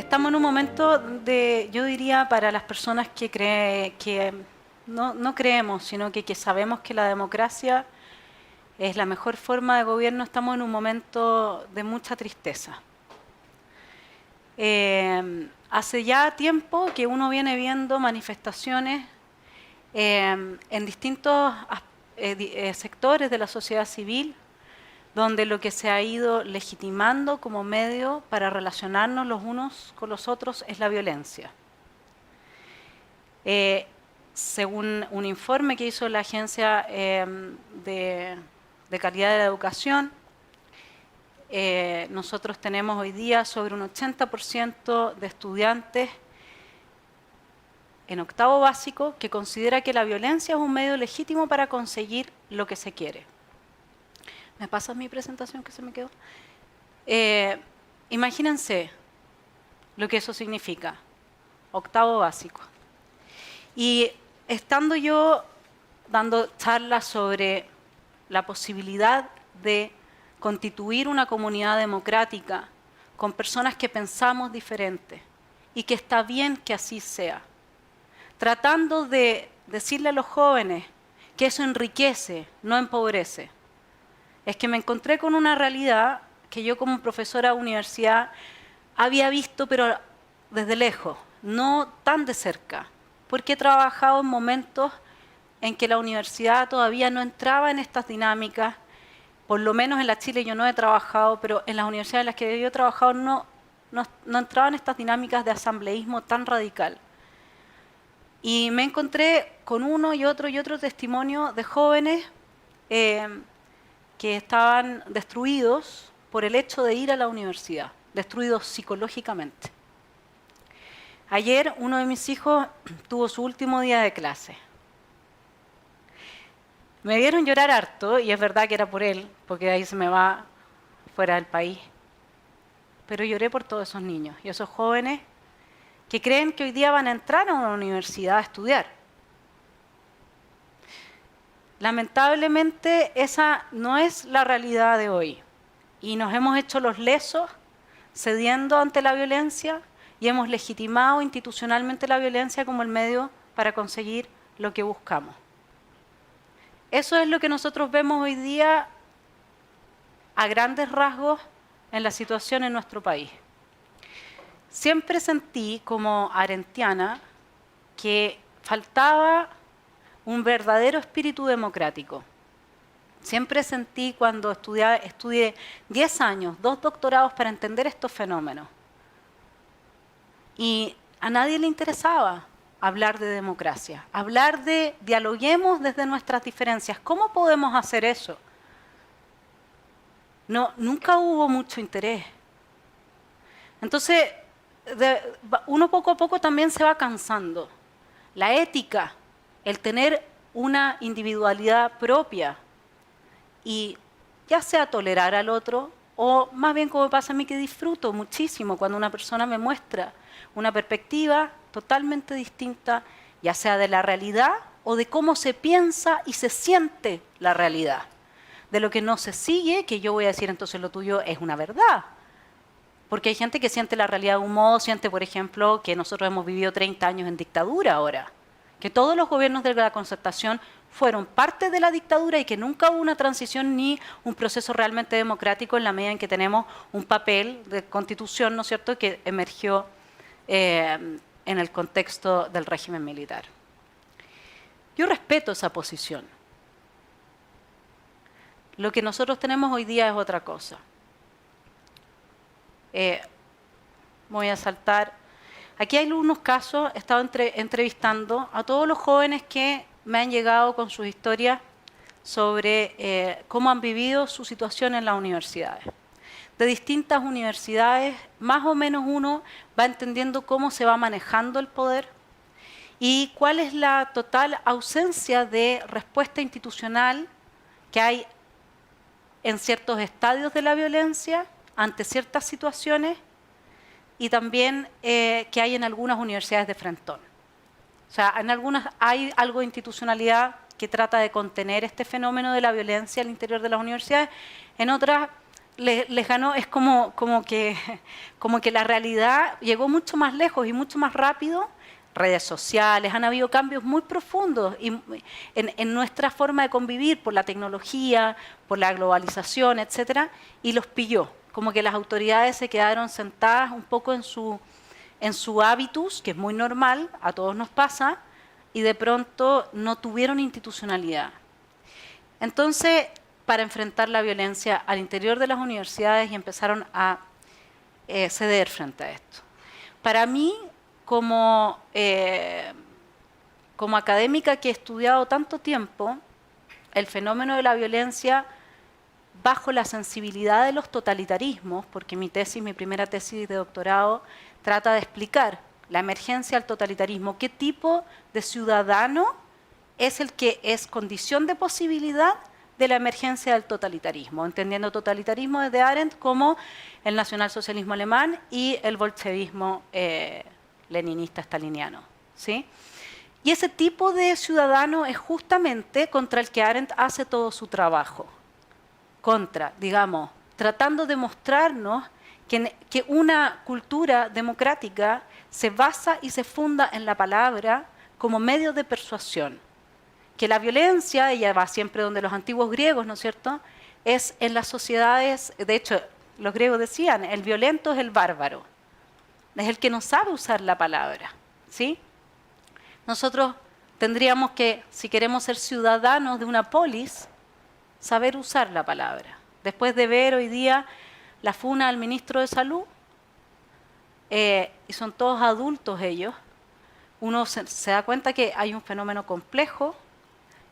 estamos en un momento de, yo diría, para las personas que no creemos, sino que sabemos que la democracia es la mejor forma de gobierno, estamos en un momento de mucha tristeza. Hace ya tiempo que uno viene viendo manifestaciones en distintos sectores de la sociedad civil, donde lo que se ha ido legitimando como medio para relacionarnos los unos con los otros es la violencia. Según un informe que hizo la Agencia de Calidad de la Educación, nosotros tenemos hoy día sobre un 80% de estudiantes en octavo básico que considera que la violencia es un medio legítimo para conseguir lo que se quiere. ¿Me pasas mi presentación que se me quedó? Imagínense lo que eso significa, octavo básico. Y estando yo dando charlas sobre la posibilidad de constituir una comunidad democrática con personas que pensamos diferente y que está bien que así sea, tratando de decirle a los jóvenes que eso enriquece, no empobrece, es que me encontré con una realidad que yo como profesora de universidad había visto, pero desde lejos, no tan de cerca, porque he trabajado en momentos en que la universidad todavía no entraba en estas dinámicas, por lo menos en la Chile yo no he trabajado, pero en las universidades en las que yo he trabajado no entraban estas dinámicas de asambleísmo tan radical. Y me encontré con uno y otro testimonio de jóvenes que estaban destruidos por el hecho de ir a la universidad, destruidos psicológicamente. Ayer uno de mis hijos tuvo su último día de clase. Me vieron llorar harto, y es verdad que era por él, porque de ahí se me va fuera del país. Pero lloré por todos esos niños y esos jóvenes que creen que hoy día van a entrar a una universidad a estudiar. Lamentablemente esa no es la realidad de hoy y nos hemos hecho los lesos cediendo ante la violencia y hemos legitimado institucionalmente la violencia como el medio para conseguir lo que buscamos. Eso es lo que nosotros vemos hoy día a grandes rasgos en la situación en nuestro país. Siempre sentí como arentiana que faltaba un verdadero espíritu democrático. Siempre sentí cuando estudié 10 años, 2 doctorados para entender estos fenómenos. Y a nadie le interesaba hablar de democracia, hablar de dialoguemos desde nuestras diferencias. ¿Cómo podemos hacer eso? No, nunca hubo mucho interés. Entonces, uno poco a poco también se va cansando. La ética, el tener una individualidad propia y ya sea tolerar al otro o más bien como me pasa a mí que disfruto muchísimo cuando una persona me muestra una perspectiva totalmente distinta, ya sea de la realidad o de cómo se piensa y se siente la realidad. De lo que no se sigue, que yo voy a decir entonces lo tuyo es una verdad. Porque hay gente que siente la realidad de un modo, siente por ejemplo que nosotros hemos vivido 30 años en dictadura ahora, que todos los gobiernos de la Concertación fueron parte de la dictadura y que nunca hubo una transición ni un proceso realmente democrático en la medida en que tenemos un papel de constitución, ¿no es cierto?, que emergió en el contexto del régimen militar. Yo respeto esa posición. Lo que nosotros tenemos hoy día es otra cosa. Voy a saltar. Aquí hay algunos casos, he estado entrevistando a todos los jóvenes que me han llegado con sus historias sobre cómo han vivido su situación en las universidades. De distintas universidades, más o menos uno va entendiendo cómo se va manejando el poder y cuál es la total ausencia de respuesta institucional que hay en ciertos estadios de la violencia ante ciertas situaciones y también que hay en algunas universidades de frentón. O sea, en algunas hay algo de institucionalidad que trata de contener este fenómeno de la violencia al interior de las universidades, en otras les ganó, es como que la realidad llegó mucho más lejos y mucho más rápido. Redes sociales, han habido cambios muy profundos en nuestra forma de convivir por la tecnología, por la globalización, etcétera, y los pilló. Como que las autoridades se quedaron sentadas un poco en su hábitus, que es muy normal, a todos nos pasa, y de pronto no tuvieron institucionalidad. Entonces, para enfrentar la violencia al interior de las universidades y empezaron a ceder frente a esto. Para mí, como académica que he estudiado tanto tiempo, el fenómeno de la violencia bajo la sensibilidad de los totalitarismos, porque mi primera tesis de doctorado, trata de explicar la emergencia del totalitarismo, qué tipo de ciudadano es el que es condición de posibilidad de la emergencia del totalitarismo, entendiendo totalitarismo desde Arendt como el nacionalsocialismo alemán y el bolchevismo leninista staliniano, ¿sí? Y ese tipo de ciudadano es justamente contra el que Arendt hace todo su trabajo, tratando de mostrarnos que una cultura democrática se basa y se funda en la palabra como medio de persuasión, que la violencia, ella va siempre donde los antiguos griegos, ¿no es cierto?, es en las sociedades, de hecho, los griegos decían, el violento es el bárbaro, es el que no sabe usar la palabra, ¿sí? Nosotros tendríamos que, si queremos ser ciudadanos de una polis, saber usar la palabra. Después de ver hoy día la funa al ministro de Salud, y son todos adultos ellos, uno se da cuenta que hay un fenómeno complejo,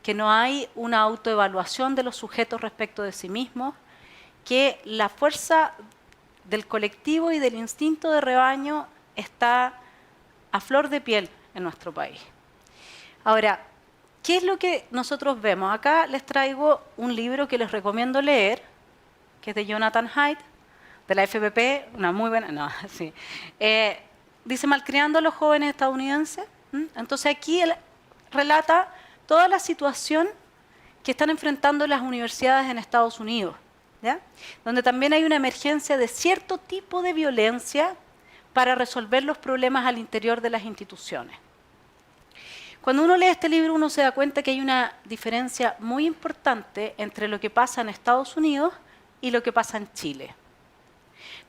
que no hay una autoevaluación de los sujetos respecto de sí mismos, que la fuerza del colectivo y del instinto de rebaño está a flor de piel en nuestro país. Ahora, ¿qué es lo que nosotros vemos? Acá les traigo un libro que les recomiendo leer, que es de Jonathan Haidt, de la FPP, una muy buena, no, sí. Dice Malcriando a los jóvenes estadounidenses. Entonces aquí él relata toda la situación que están enfrentando las universidades en Estados Unidos, ¿ya? Donde también hay una emergencia de cierto tipo de violencia para resolver los problemas al interior de las instituciones. Cuando uno lee este libro, uno se da cuenta que hay una diferencia muy importante entre lo que pasa en Estados Unidos y lo que pasa en Chile.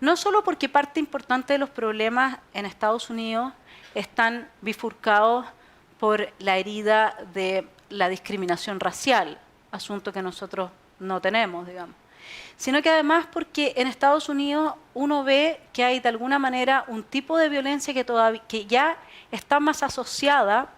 No solo porque parte importante de los problemas en Estados Unidos están bifurcados por la herida de la discriminación racial, asunto que nosotros no tenemos, digamos, sino que además porque en Estados Unidos uno ve que hay de alguna manera un tipo de violencia que ya está más asociada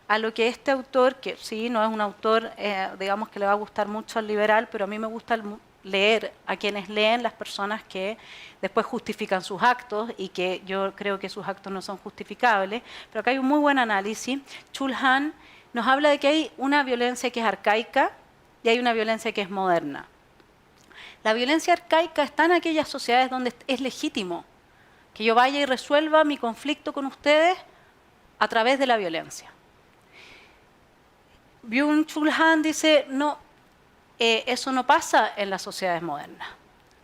a lo que este autor, que sí, no es un autor, digamos, que le va a gustar mucho al liberal, pero a mí me gusta leer a quienes leen las personas que después justifican sus actos y que yo creo que sus actos no son justificables, pero acá hay un muy buen análisis. Chul Han nos habla de que hay una violencia que es arcaica y hay una violencia que es moderna. La violencia arcaica está en aquellas sociedades donde es legítimo que yo vaya y resuelva mi conflicto con ustedes a través de la violencia. Byung-Chul Han dice, no, eso no pasa en las sociedades modernas.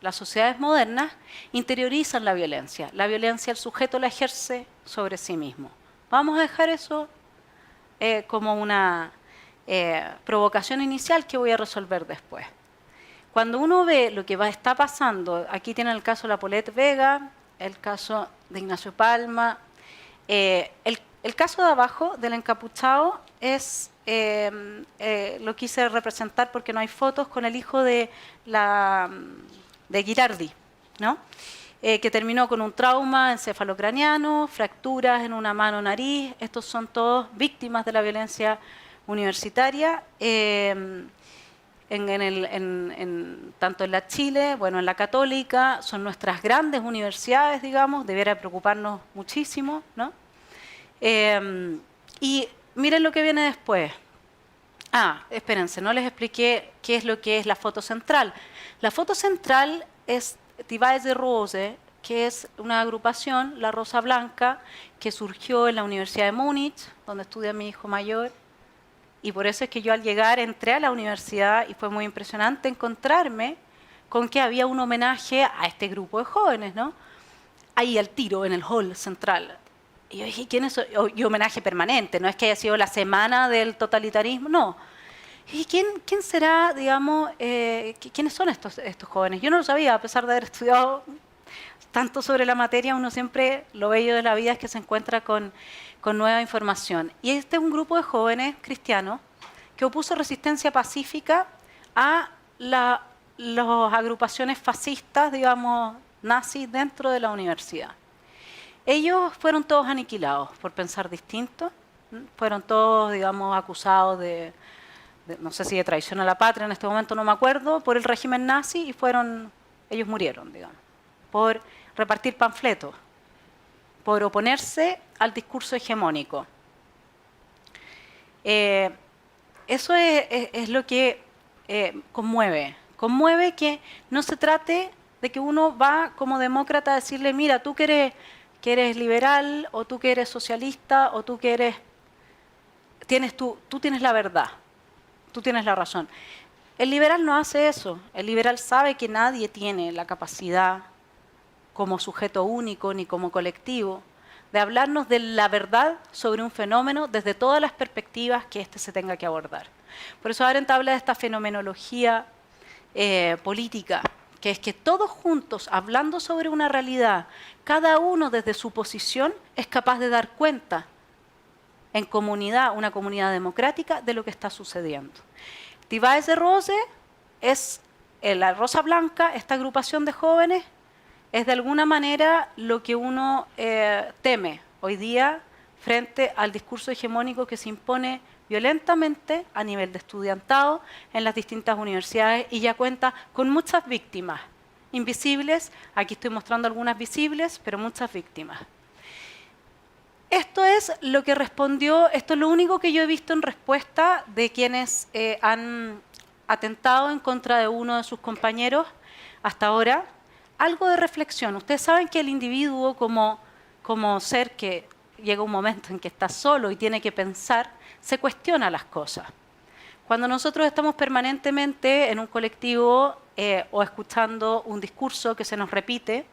Las sociedades modernas interiorizan la violencia. La violencia el sujeto la ejerce sobre sí mismo. Vamos a dejar eso como una provocación inicial que voy a resolver después. Cuando uno ve lo que está pasando, aquí tienen el caso de la Paulette Vega, el caso de Ignacio Palma, el caso de abajo del encapuchado es, lo quise representar porque no hay fotos, con el hijo de Girardi, ¿no? Que terminó con un trauma encefalocraniano, fracturas en una mano, nariz. Estos son todos víctimas de la violencia universitaria, tanto en la Chile, bueno, en la Católica, son nuestras grandes universidades, digamos, debiera preocuparnos muchísimo, ¿no? Y miren lo que viene después. Espérense, no les expliqué qué es lo que es la foto central. La foto central es Die Weiße Rose, que es una agrupación, la Rosa Blanca, que surgió en la Universidad de Múnich, donde estudia mi hijo mayor. Y por eso es que yo al llegar entré a la universidad y fue muy impresionante encontrarme con que había un homenaje a este grupo de jóvenes, ¿no? Ahí al tiro, en el hall central. Y yo dije, ¿quién es? Y homenaje permanente, no es que haya sido la semana del totalitarismo, no. ¿Y quién será, digamos, quiénes son estos jóvenes? Yo no lo sabía, a pesar de haber estudiado tanto sobre la materia, uno siempre, lo bello de la vida es que se encuentra con nueva información. Y este es un grupo de jóvenes cristianos que opuso resistencia pacífica a las agrupaciones fascistas, digamos, nazis dentro de la universidad. Ellos fueron todos aniquilados por pensar distinto, fueron todos, digamos, acusados de no sé si de traición a la patria, en este momento no me acuerdo, por el régimen nazi y ellos murieron, digamos, por repartir panfletos, por oponerse al discurso hegemónico. Eso es lo que conmueve. Conmueve que no se trate de que uno va como demócrata a decirle, mira, tú que eres liberal, o tú que eres socialista, o tú que eres... tú tienes la verdad, tú tienes la razón. El liberal no hace eso. El liberal sabe que nadie tiene la capacidad como sujeto único ni como colectivo de hablarnos de la verdad sobre un fenómeno desde todas las perspectivas que éste se tenga que abordar. Por eso Arendt habla de esta fenomenología política, que es que todos juntos, hablando sobre una realidad, cada uno desde su posición es capaz de dar cuenta en comunidad, una comunidad democrática, de lo que está sucediendo. Die Weiße Rose es la rosa blanca, esta agrupación de jóvenes, es de alguna manera lo que uno teme hoy día frente al discurso hegemónico que se impone violentamente a nivel de estudiantado en las distintas universidades y ya cuenta con muchas víctimas invisibles. Aquí estoy mostrando algunas visibles, pero muchas víctimas. Esto es lo que respondió, esto es lo único que yo he visto en respuesta de quienes han atentado en contra de uno de sus compañeros hasta ahora. Algo de reflexión. Ustedes saben que el individuo como ser que llega un momento en que está solo y tiene que pensar, se cuestiona las cosas. Cuando nosotros estamos permanentemente en un colectivo o escuchando un discurso que se nos repite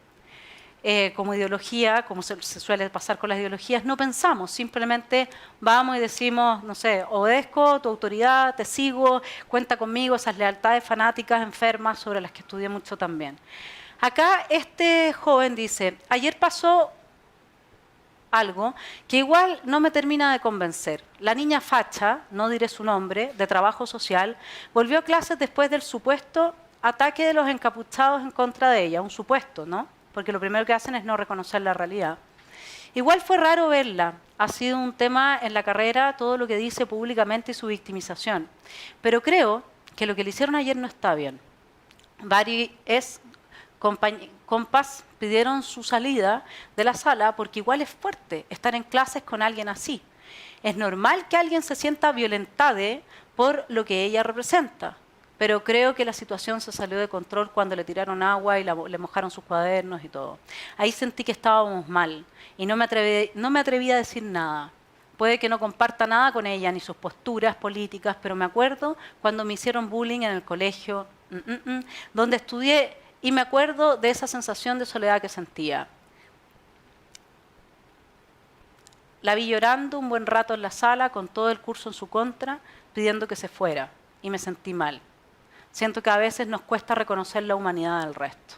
como ideología, como se suele pasar con las ideologías, no pensamos, simplemente vamos y decimos, no sé, obedezco tu autoridad, te sigo, cuenta conmigo, esas lealtades fanáticas enfermas sobre las que estudié mucho también. Acá este joven dice, ayer pasó algo que igual no me termina de convencer. La niña facha, no diré su nombre, de trabajo social, volvió a clases después del supuesto ataque de los encapuchados en contra de ella, un supuesto, ¿no? Porque lo primero que hacen es no reconocer la realidad. Igual fue raro verla, ha sido un tema en la carrera todo lo que dice públicamente y su victimización. Pero creo que lo que le hicieron ayer no está bien. Compas pidieron su salida de la sala porque igual es fuerte estar en clases con alguien así. Es normal que alguien se sienta violentado por lo que ella representa, pero creo que la situación se salió de control cuando le tiraron agua y le mojaron sus cuadernos y todo. Ahí sentí que estábamos mal y no me atreví a decir nada. Puede que no comparta nada con ella, ni sus posturas políticas, pero me acuerdo cuando me hicieron bullying en el colegio, donde estudié, y me acuerdo de esa sensación de soledad que sentía. La vi llorando un buen rato en la sala, con todo el curso en su contra, pidiendo que se fuera, y me sentí mal. Siento que a veces nos cuesta reconocer la humanidad del resto.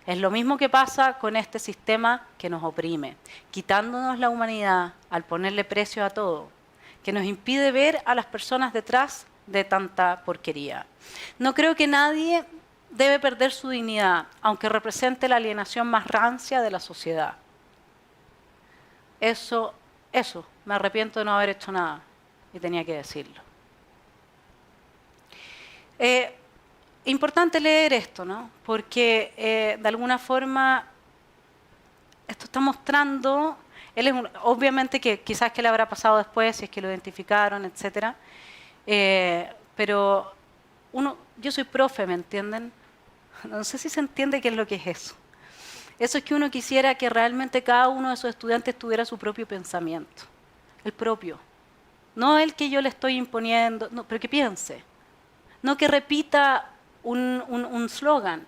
Es lo mismo que pasa con este sistema que nos oprime, quitándonos la humanidad al ponerle precio a todo, que nos impide ver a las personas detrás de tanta porquería. No creo que nadie debe perder su dignidad, aunque represente la alienación más rancia de la sociedad. Eso, me arrepiento de no haber hecho nada y tenía que decirlo. Importante leer esto, ¿no? Porque de alguna forma esto está mostrando, obviamente que quizás que le habrá pasado después, si es que lo identificaron, etcétera, pero yo soy profe, ¿me entienden? No sé si se entiende qué es lo que es eso. Eso es que uno quisiera que realmente cada uno de sus estudiantes tuviera su propio pensamiento, el propio. No el que yo le estoy imponiendo, no, pero que piense. No que repita un slogan.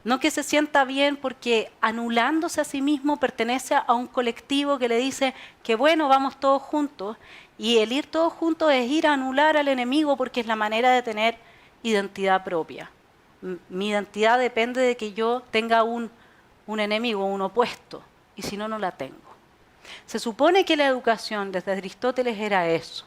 No que se sienta bien porque anulándose a sí mismo pertenece a un colectivo que le dice que bueno, vamos todos juntos. Y el ir todos juntos es ir a anular al enemigo porque es la manera de tener identidad propia. Mi identidad depende de que yo tenga un enemigo, un opuesto, y si no, no la tengo. Se supone que la educación desde Aristóteles era eso.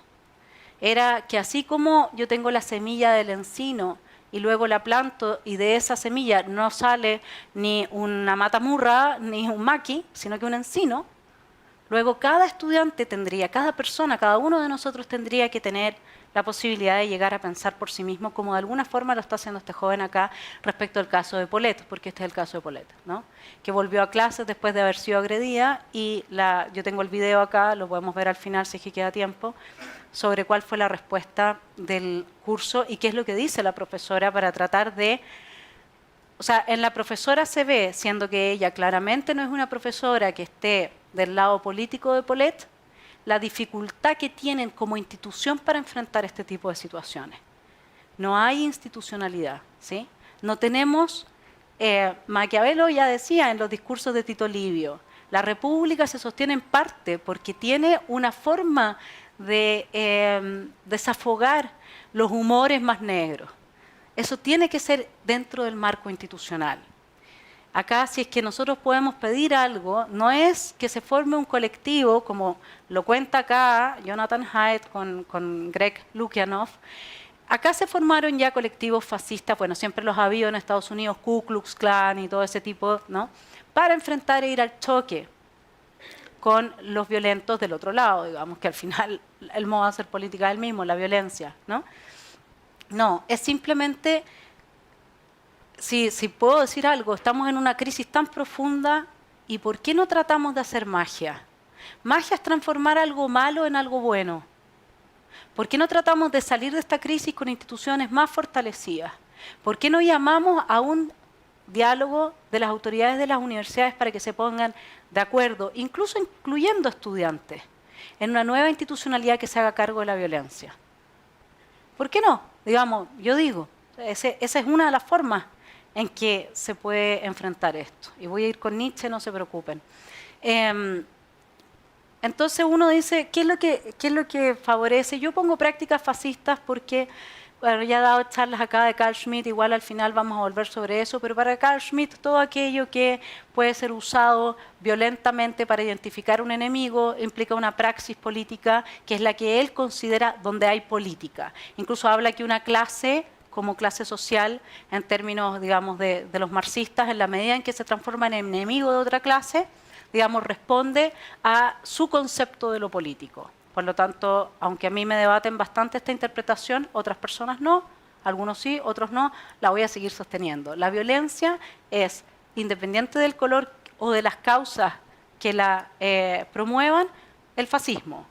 Era que así como yo tengo la semilla del encino y luego la planto y de esa semilla no sale ni una matamurra ni un maqui, sino que un encino, luego cada estudiante tendría, cada persona, cada uno de nosotros tendría que tener la posibilidad de llegar a pensar por sí mismo, como de alguna forma lo está haciendo este joven acá respecto al caso de Paulette, porque este es el caso de Paulette, ¿no? Que volvió a clases después de haber sido agredida y yo tengo el video acá, lo podemos ver al final si es que queda tiempo, sobre cuál fue la respuesta del curso y qué es lo que dice la profesora para tratar de... O sea, en la profesora se ve, siendo que ella claramente no es una profesora que esté del lado político de Paulette, la dificultad que tienen como institución para enfrentar este tipo de situaciones. No hay institucionalidad, ¿sí? No tenemos, Maquiavelo ya decía en los discursos de Tito Livio, la república se sostiene en parte porque tiene una forma de desafogar los humores más negros. Eso tiene que ser dentro del marco institucional. Acá, si es que nosotros podemos pedir algo, no es que se forme un colectivo, como lo cuenta acá Jonathan Haidt con Greg Lukianoff. Acá se formaron ya colectivos fascistas, bueno, siempre los ha habido en Estados Unidos, Ku Klux Klan y todo ese tipo, ¿no? Para enfrentar e ir al choque con los violentos del otro lado, digamos, que al final el modo de hacer política es el mismo, la violencia, ¿no? No, es simplemente... Si puedo decir algo, estamos en una crisis tan profunda y ¿por qué no tratamos de hacer magia? Magia es transformar algo malo en algo bueno. ¿Por qué no tratamos de salir de esta crisis con instituciones más fortalecidas? ¿Por qué no llamamos a un diálogo de las autoridades de las universidades para que se pongan de acuerdo, incluso incluyendo estudiantes, en una nueva institucionalidad que se haga cargo de la violencia? ¿Por qué no? Digamos, yo digo, esa es una de las formas en que se puede enfrentar esto. Y voy a ir con Nietzsche, no se preocupen. Entonces uno dice, ¿qué es lo que favorece? Yo pongo prácticas fascistas porque, bueno, ya he dado charlas acá de Carl Schmitt, igual al final vamos a volver sobre eso, pero para Carl Schmitt todo aquello que puede ser usado violentamente para identificar un enemigo implica una praxis política que es la que él considera donde hay política. Incluso habla que una clase como clase social, en términos, digamos, de los marxistas, en la medida en que se transforma en enemigo de otra clase, digamos, responde a su concepto de lo político. Por lo tanto, aunque a mí me debaten bastante esta interpretación, otras personas no, algunos sí, otros no, la voy a seguir sosteniendo. La violencia es, independiente del color o de las causas que la promuevan, el fascismo,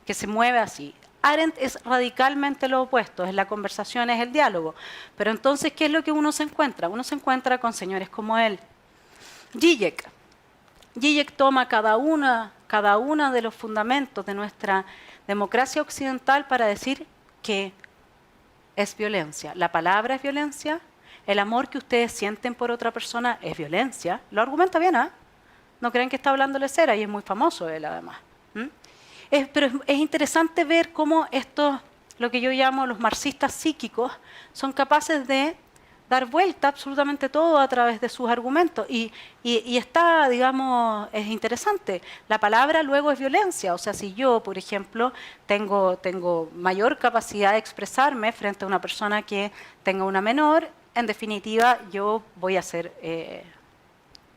que se mueve así. Arendt es radicalmente lo opuesto, es la conversación, es el diálogo. Pero entonces, ¿qué es lo que uno se encuentra? Uno se encuentra con señores como él. Zizek toma cada una de los fundamentos de nuestra democracia occidental para decir que es violencia. La palabra es violencia, el amor que ustedes sienten por otra persona es violencia. Lo argumenta bien, ¿eh? No creen que está hablándole cera y es muy famoso él además. Pero es interesante ver cómo estos, lo que yo llamo los marxistas psíquicos, son capaces de dar vuelta absolutamente todo a través de sus argumentos. Y está, digamos, es interesante. La palabra luego es violencia. O sea, si yo, por ejemplo, tengo mayor capacidad de expresarme frente a una persona que tenga una menor, en definitiva, yo voy a ser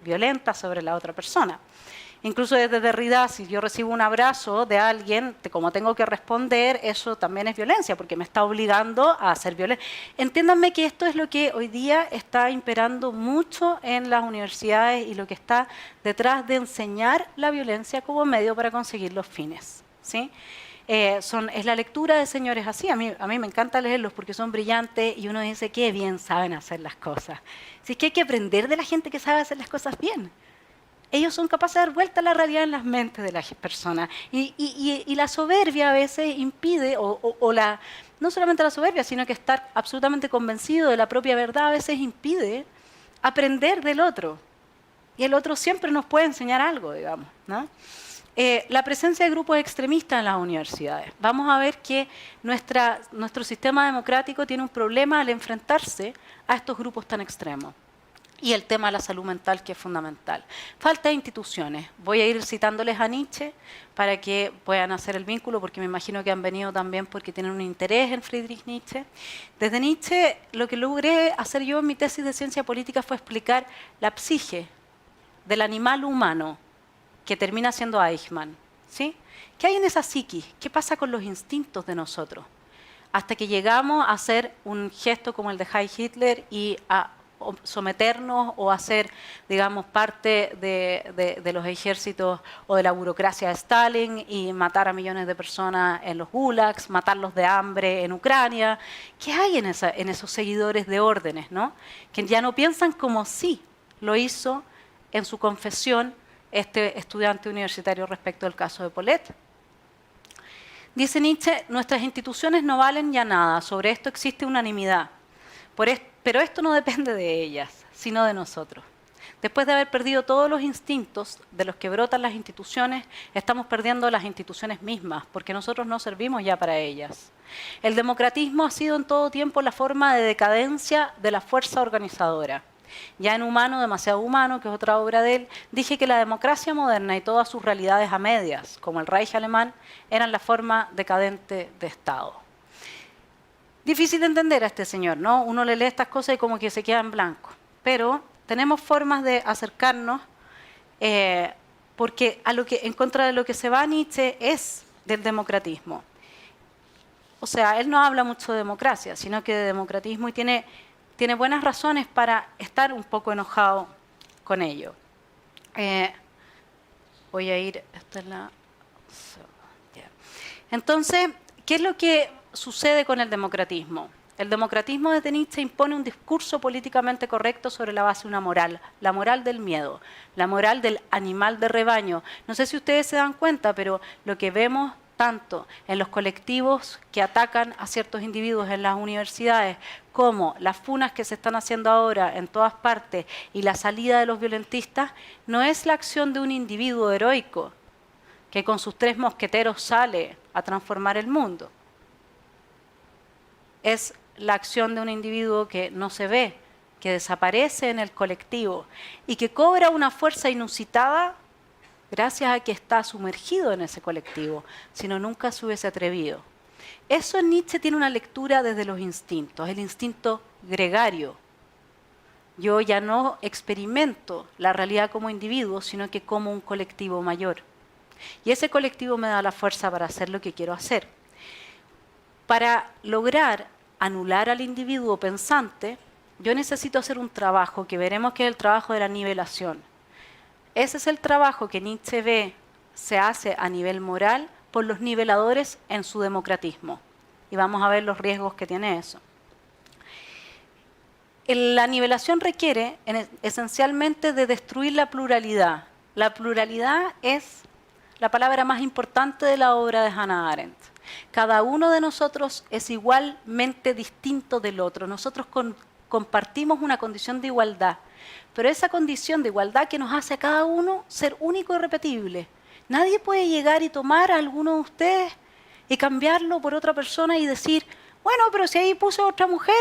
violenta sobre la otra persona. Incluso desde Derrida, si yo recibo un abrazo de alguien, como tengo que responder, eso también es violencia, porque me está obligando a hacer violencia. Entiéndanme que esto es lo que hoy día está imperando mucho en las universidades y lo que está detrás de enseñar la violencia como medio para conseguir los fines, ¿sí? Es la lectura de señores así. A mí me encanta leerlos porque son brillantes y uno dice qué bien saben hacer las cosas. Si es que hay que aprender de la gente que sabe hacer las cosas bien. ellos son capaces de dar vuelta a la realidad en las mentes de las personas. Y la soberbia a veces impide, no solamente la soberbia, sino que estar absolutamente convencido de la propia verdad a veces impide aprender del otro. Y el otro siempre nos puede enseñar algo, digamos, ¿no? La presencia de grupos extremistas en las universidades. Vamos a ver que nuestro sistema democrático tiene un problema al enfrentarse a estos grupos tan extremos. Y el tema de la salud mental, que es fundamental. Falta de instituciones. Voy a ir citándoles a Nietzsche para que puedan hacer el vínculo, porque me imagino que han venido también porque tienen un interés en Friedrich Nietzsche. Desde Nietzsche, lo que logré hacer yo en mi tesis de ciencia política fue explicar la psique del animal humano, que termina siendo Eichmann, ¿sí? ¿Qué hay en esa psiquis? ¿Qué pasa con los instintos de nosotros? Hasta que llegamos a hacer un gesto como el de Heil Hitler y a someternos o hacer, digamos, parte de los ejércitos o de la burocracia de Stalin y matar a millones de personas en los gulags, matarlos de hambre en Ucrania. ¿Qué hay en esos seguidores de órdenes, ¿no? Que ya no piensan como sí lo hizo en su confesión este estudiante universitario respecto del caso de Paulette. Dice Nietzsche, nuestras instituciones no valen ya nada, sobre esto existe unanimidad, pero esto no depende de ellas, sino de nosotros. Después de haber perdido todos los instintos de los que brotan las instituciones, estamos perdiendo las instituciones mismas, porque nosotros no servimos ya para ellas. El democratismo ha sido en todo tiempo la forma de decadencia de la fuerza organizadora. Ya en Humano, demasiado humano, que es otra obra de él, dije que la democracia moderna y todas sus realidades a medias, como el Reich alemán, eran la forma decadente de Estado. Difícil de entender a este señor, ¿no? Uno le lee estas cosas y como que se queda en blanco. Pero tenemos formas de acercarnos, porque en contra de lo que se va Nietzsche es del democratismo. O sea, él no habla mucho de democracia, sino que de democratismo, y tiene buenas razones para estar un poco enojado con ello. Voy a ir, esta es la... Entonces, ¿qué es lo que sucede con el democratismo? El democratismo de Nietzsche impone un discurso políticamente correcto sobre la base de una moral, la moral del miedo, la moral del animal de rebaño. No sé si ustedes se dan cuenta, pero lo que vemos tanto en los colectivos que atacan a ciertos individuos en las universidades, como las funas que se están haciendo ahora en todas partes y la salida de los violentistas, no es la acción de un individuo heroico que con sus 3 mosqueteros sale a transformar el mundo. Es la acción de un individuo que no se ve, que desaparece en el colectivo y que cobra una fuerza inusitada gracias a que está sumergido en ese colectivo, si no nunca se hubiese atrevido. Eso en Nietzsche tiene una lectura desde los instintos, el instinto gregario. Yo ya no experimento la realidad como individuo, sino que como un colectivo mayor. Y ese colectivo me da la fuerza para hacer lo que quiero hacer. Para lograr anular al individuo pensante, yo necesito hacer un trabajo que veremos que es el trabajo de la nivelación. Ese es el trabajo que Nietzsche ve se hace a nivel moral por los niveladores en su democratismo. Y vamos a ver los riesgos que tiene eso. La nivelación requiere esencialmente de destruir la pluralidad. La pluralidad es la palabra más importante de la obra de Hannah Arendt. Cada uno de nosotros es igualmente distinto del otro. Nosotros compartimos una condición de igualdad, pero esa condición de igualdad que nos hace a cada uno ser único y repetible. Nadie puede llegar y tomar a alguno de ustedes y cambiarlo por otra persona y decir, bueno, pero si ahí puse a otra mujer,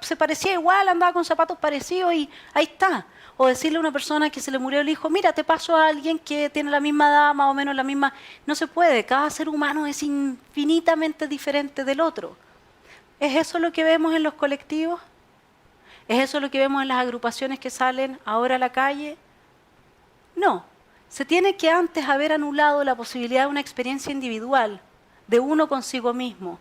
se parecía igual, andaba con zapatos parecidos y ahí está. O decirle a una persona que se le murió el hijo, mira, te paso a alguien que tiene la misma edad, más o menos la misma... No se puede, cada ser humano es infinitamente diferente del otro. ¿Es eso lo que vemos en los colectivos? ¿Es eso lo que vemos en las agrupaciones que salen ahora a la calle? No. Se tiene que antes haber anulado la posibilidad de una experiencia individual, de uno consigo mismo,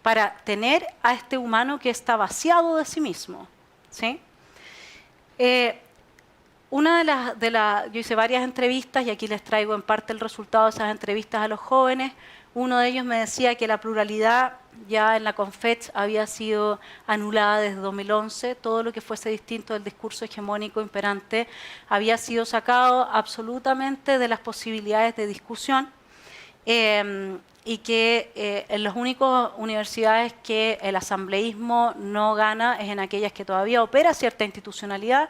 para tener a este humano que está vaciado de sí mismo. ¿Sí? Yo hice varias entrevistas y aquí les traigo en parte el resultado de esas entrevistas a los jóvenes. Uno de ellos me decía que la pluralidad ya en la Confech había sido anulada desde 2011, todo lo que fuese distinto del discurso hegemónico imperante había sido sacado absolutamente de las posibilidades de discusión, y que en las únicas universidades que el asambleísmo no gana es en aquellas que todavía opera cierta institucionalidad,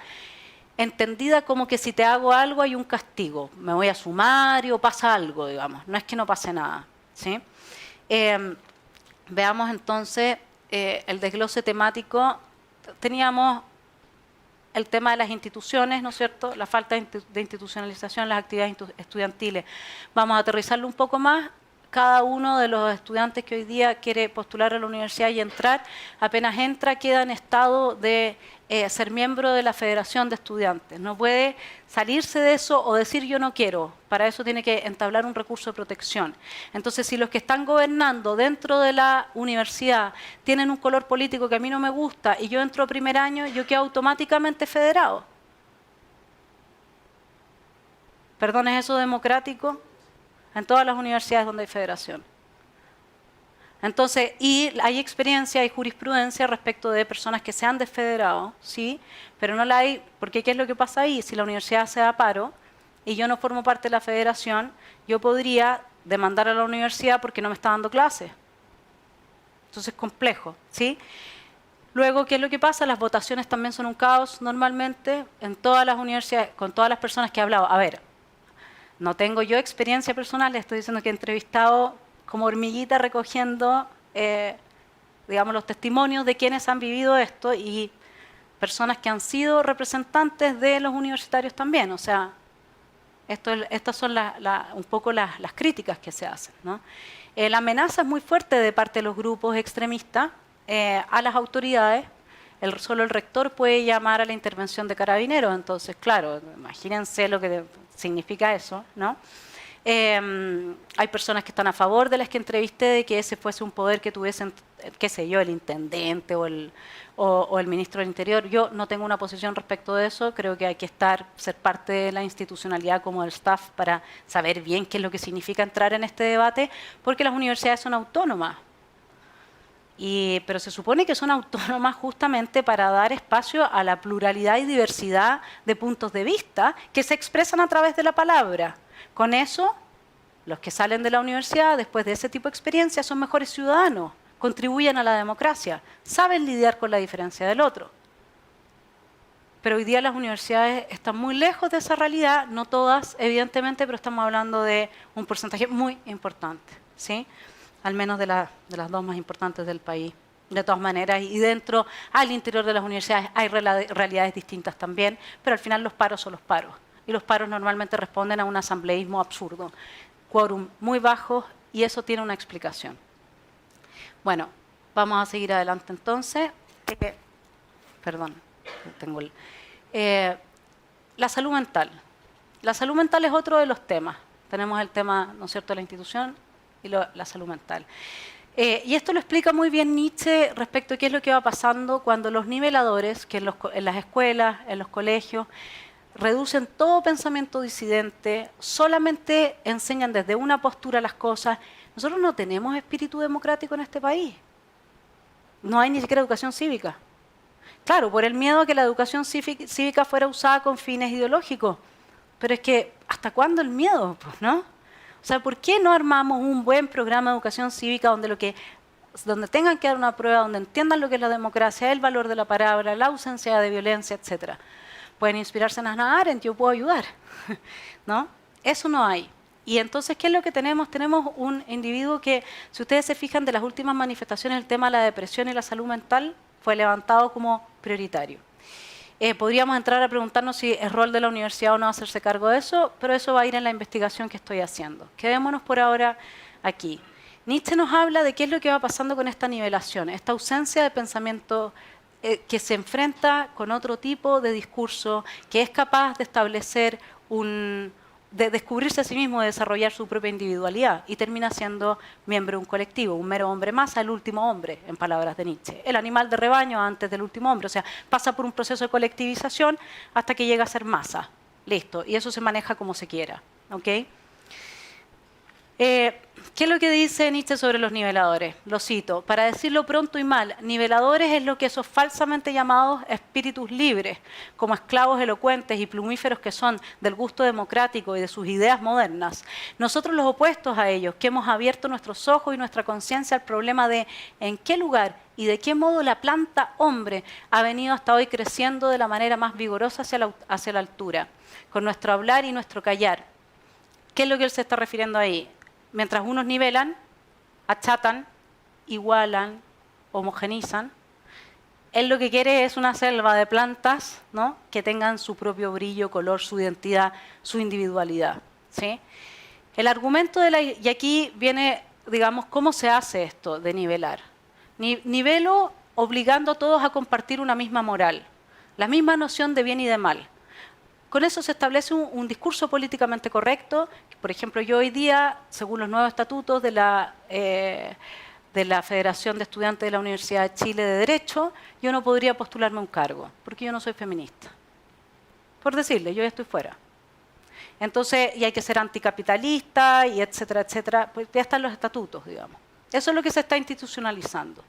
entendida como que si te hago algo hay un castigo, me voy a sumario, pasa algo, digamos, no es que no pase nada, ¿sí? Veamos entonces el desglose temático. Teníamos el tema de las instituciones, ¿no es cierto?, la falta de institucionalización en las actividades estudiantiles. Vamos a aterrizarlo un poco más. Cada uno de los estudiantes que hoy día quiere postular a la universidad y entrar, apenas entra queda en estado de ser miembro de la Federación de Estudiantes. No puede salirse de eso o decir yo no quiero. Para eso tiene que entablar un recurso de protección. Entonces, si los que están gobernando dentro de la universidad tienen un color político que a mí no me gusta y yo entro a primer año, yo quedo automáticamente federado. ¿Perdón, es eso democrático? En todas las universidades donde hay federación. Entonces, y hay experiencia, hay jurisprudencia respecto de personas que se han desfederado, ¿sí? Pero no la hay, porque ¿qué es lo que pasa ahí? Si la universidad se da paro y yo no formo parte de la federación, yo podría demandar a la universidad porque no me está dando clases. Entonces es complejo, ¿sí? Luego, ¿qué es lo que pasa? Las votaciones también son un caos normalmente en todas las universidades, con todas las personas que he hablado. A ver, no tengo yo experiencia personal, estoy diciendo que he entrevistado como hormiguita recogiendo, digamos, los testimonios de quienes han vivido esto y personas que han sido representantes de los universitarios también. O sea, estas son un poco las críticas que se hacen, ¿no? La amenaza es muy fuerte de parte de los grupos extremistas a las autoridades. Solo el rector puede llamar a la intervención de carabineros, entonces, claro, imagínense lo que significa eso, ¿no? Hay personas que están a favor de las que entrevisté de que ese fuese un poder que tuviesen, qué sé yo, el intendente o el ministro del Interior. Yo no tengo una posición respecto de eso, creo que hay que ser parte de la institucionalidad como del staff para saber bien qué es lo que significa entrar en este debate, porque las universidades son autónomas. Pero se supone que son autónomas justamente para dar espacio a la pluralidad y diversidad de puntos de vista que se expresan a través de la palabra. Con eso, los que salen de la universidad después de ese tipo de experiencia son mejores ciudadanos, contribuyen a la democracia, saben lidiar con la diferencia del otro. Pero hoy día las universidades están muy lejos de esa realidad, no todas, evidentemente, pero estamos hablando de un porcentaje muy importante, ¿sí? Al menos de las dos más importantes del país. De todas maneras, y al interior de las universidades hay realidades distintas también, pero al final los paros son los paros. Y los paros normalmente responden a un asambleísmo absurdo. Quórum muy bajos, y eso tiene una explicación. Bueno, vamos a seguir adelante entonces. Perdón, tengo la salud mental. La salud mental es otro de los temas. Tenemos el tema, ¿no es cierto?, de la institución y la salud mental. Y esto lo explica muy bien Nietzsche respecto a qué es lo que va pasando cuando los niveladores, que en las escuelas, en los colegios, reducen todo pensamiento disidente, solamente enseñan desde una postura las cosas. Nosotros no tenemos espíritu democrático en este país. No hay ni siquiera educación cívica. Claro, por el miedo a que la educación cívica fuera usada con fines ideológicos. Pero es que, ¿hasta cuándo el miedo? Pues, ¿no? O sea, ¿por qué no armamos un buen programa de educación cívica donde tengan que dar una prueba, donde entiendan lo que es la democracia, el valor de la palabra, la ausencia de violencia, etcétera? Pueden inspirarse en Hannah Arendt, yo puedo ayudar, ¿no? Eso no hay. Y entonces, ¿qué es lo que tenemos? Tenemos un individuo que, si ustedes se fijan, de las últimas manifestaciones, el tema de la depresión y la salud mental fue levantado como prioritario. Podríamos entrar a preguntarnos si es rol de la universidad o no hacerse cargo de eso, pero eso va a ir en la investigación que estoy haciendo. Quedémonos por ahora aquí. Nietzsche nos habla de qué es lo que va pasando con esta nivelación, esta ausencia de pensamiento que se enfrenta con otro tipo de discurso, que es capaz de establecer de descubrirse a sí mismo, de desarrollar su propia individualidad y termina siendo miembro de un colectivo, un mero hombre más, el último hombre, en palabras de Nietzsche. El animal de rebaño antes del último hombre, o sea, pasa por un proceso de colectivización hasta que llega a ser masa. Listo, y eso se maneja como se quiera, ¿ok? ¿Qué es lo que dice Nietzsche sobre los niveladores? Lo cito: para decirlo pronto y mal, niveladores es lo que esos falsamente llamados espíritus libres, como esclavos elocuentes y plumíferos que son del gusto democrático y de sus ideas modernas, nosotros los opuestos a ellos, que hemos abierto nuestros ojos y nuestra conciencia al problema de en qué lugar y de qué modo la planta hombre ha venido hasta hoy creciendo de la manera más vigorosa hacia la altura, con nuestro hablar y nuestro callar. ¿Qué es lo que él se está refiriendo ahí? Mientras unos nivelan, achatan, igualan, homogenizan, él lo que quiere es una selva de plantas, ¿no?, que tengan su propio brillo, color, su identidad, su individualidad, ¿sí? El argumento y aquí viene, digamos, cómo se hace esto de nivelar. Nivelo obligando a todos a compartir una misma moral, la misma noción de bien y de mal. Con eso se establece un discurso políticamente correcto. Por ejemplo, yo hoy día, según los nuevos estatutos de la Federación de Estudiantes de la Universidad de Chile de Derecho, yo no podría postularme a un cargo, porque yo no soy feminista. Por decirle, yo ya estoy fuera. Entonces, y hay que ser anticapitalista, y etcétera, etcétera. Pues ya están los estatutos, digamos. Eso es lo que se está institucionalizando.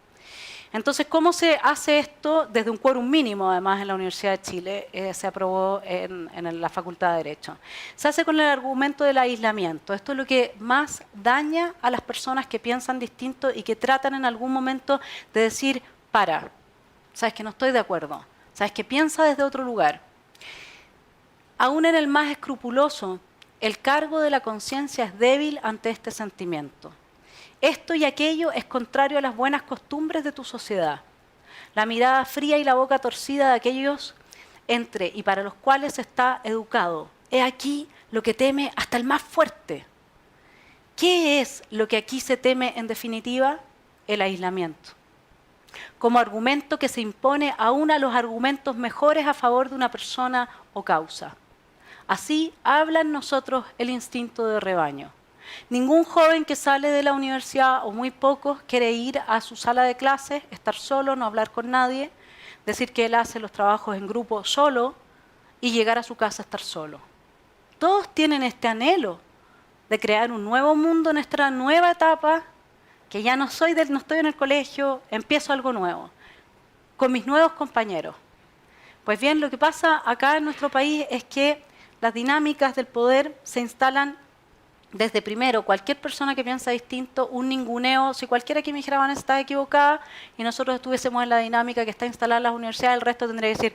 Entonces, ¿cómo se hace esto? Desde un quórum mínimo, además, en la Universidad de Chile, se aprobó en la Facultad de Derecho. Se hace con el argumento del aislamiento. Esto es lo que más daña a las personas que piensan distinto y que tratan en algún momento de decir, para, sabes que no estoy de acuerdo, sabes que piensa desde otro lugar. Aún en el más escrupuloso, el cargo de la conciencia es débil ante este sentimiento. Esto y aquello es contrario a las buenas costumbres de tu sociedad. La mirada fría y la boca torcida de aquellos entre y para los cuales está educado. He aquí lo que teme hasta el más fuerte. ¿Qué es lo que aquí se teme en definitiva? El aislamiento. Como argumento que se impone aún a los argumentos mejores a favor de una persona o causa. Así habla en nosotros el instinto de rebaño. Ningún joven que sale de la universidad, o muy pocos, quiere ir a su sala de clases, estar solo, no hablar con nadie, decir que él hace los trabajos en grupo solo y llegar a su casa a estar solo. Todos tienen este anhelo de crear un nuevo mundo en esta nueva etapa, que ya no estoy en el colegio, empiezo algo nuevo, con mis nuevos compañeros. Pues bien, lo que pasa acá en nuestro país es que las dinámicas del poder se instalan desde primero. Cualquier persona que piensa distinto, un ninguneo. Si cualquiera que me dijera, Vanessa, está equivocada, y nosotros estuviésemos en la dinámica que está instalada en las universidades, el resto tendría que decir,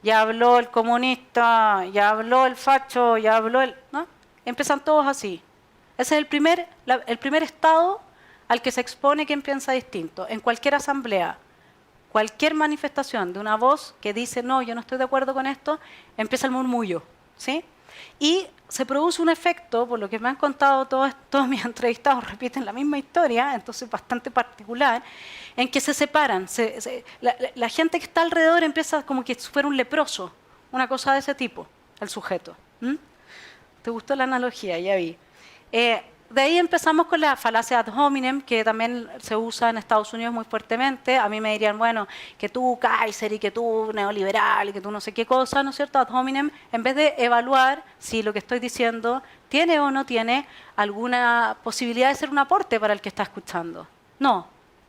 ya habló el comunista, ya habló el facho, ya habló el... ¿no? Empiezan todos así. Ese es el primer estado al que se expone quien piensa distinto. En cualquier asamblea, cualquier manifestación de una voz que dice, no, yo no estoy de acuerdo con esto, empieza el murmullo, ¿sí? Y se produce un efecto, por lo que me han contado todos mis entrevistados, repiten la misma historia, entonces bastante particular, en que se separan. La gente que está alrededor empieza como que fuera un leproso, una cosa de ese tipo, el sujeto. ¿Te gustó la analogía? Ya vi. De ahí empezamos con la falacia ad hominem, que también se usa en Estados Unidos muy fuertemente. A mí me dirían, bueno, que tú Kaiser y que tú neoliberal y que tú no sé qué cosa, ¿no es cierto? Ad hominem, en vez de evaluar si lo que estoy diciendo tiene o no tiene alguna posibilidad de ser un aporte para el que está escuchando. No.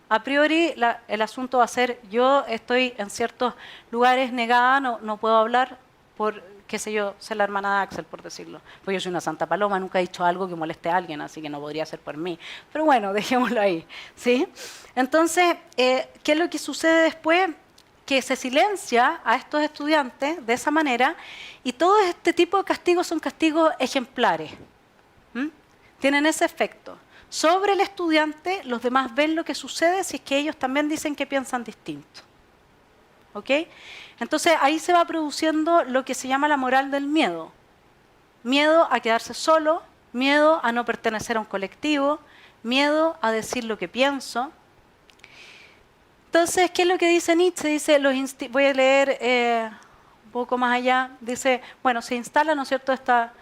A priori el asunto va a ser, yo estoy en ciertos lugares negada, no puedo hablar por... qué sé yo, ser la hermana de Axel, por decirlo. Pues yo soy una santa paloma, nunca he dicho algo que moleste a alguien, así que no podría ser por mí. Pero bueno, dejémoslo ahí, ¿sí? Entonces, ¿qué es lo que sucede después? Que se silencia a estos estudiantes de esa manera, y todo este tipo de castigos son castigos ejemplares. Tienen ese efecto. Sobre el estudiante, los demás ven lo que sucede si es que ellos también dicen que piensan distinto. ¿Ok? Entonces ahí se va produciendo lo que se llama la moral del miedo. Miedo a quedarse solo, miedo a no pertenecer a un colectivo, miedo a decir lo que pienso. Entonces, ¿qué es lo que dice Nietzsche? Dice, voy a leer un poco más allá. Dice, bueno, se instala, ¿no es cierto?, esta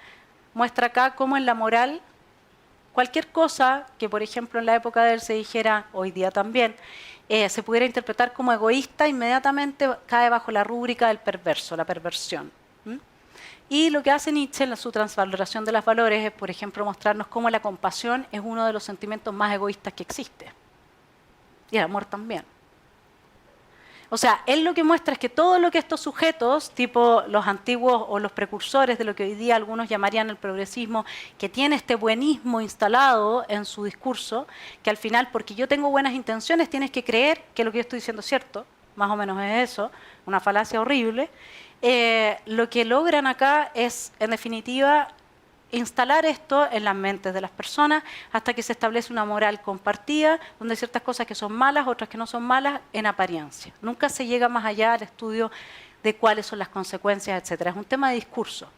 muestra acá como en la moral, cualquier cosa que, por ejemplo, en la época de él se dijera, hoy día también, se pudiera interpretar como egoísta, inmediatamente cae bajo la rúbrica del perverso, la perversión. Y lo que hace Nietzsche en su transvaloración de los valores es, por ejemplo, mostrarnos cómo la compasión es uno de los sentimientos más egoístas que existe. Y el amor también. O sea, él lo que muestra es que todo lo que estos sujetos, tipo los antiguos o los precursores de lo que hoy día algunos llamarían el progresismo, que tiene este buenismo instalado en su discurso, que al final, porque yo tengo buenas intenciones, tienes que creer que lo que yo estoy diciendo es cierto, más o menos es eso, una falacia horrible. Lo que logran acá es, en definitiva, instalar esto en las mentes de las personas hasta que se establece una moral compartida, donde hay ciertas cosas que son malas, otras que no son malas, en apariencia. Nunca se llega más allá al estudio de cuáles son las consecuencias, etc. Es un tema de discurso.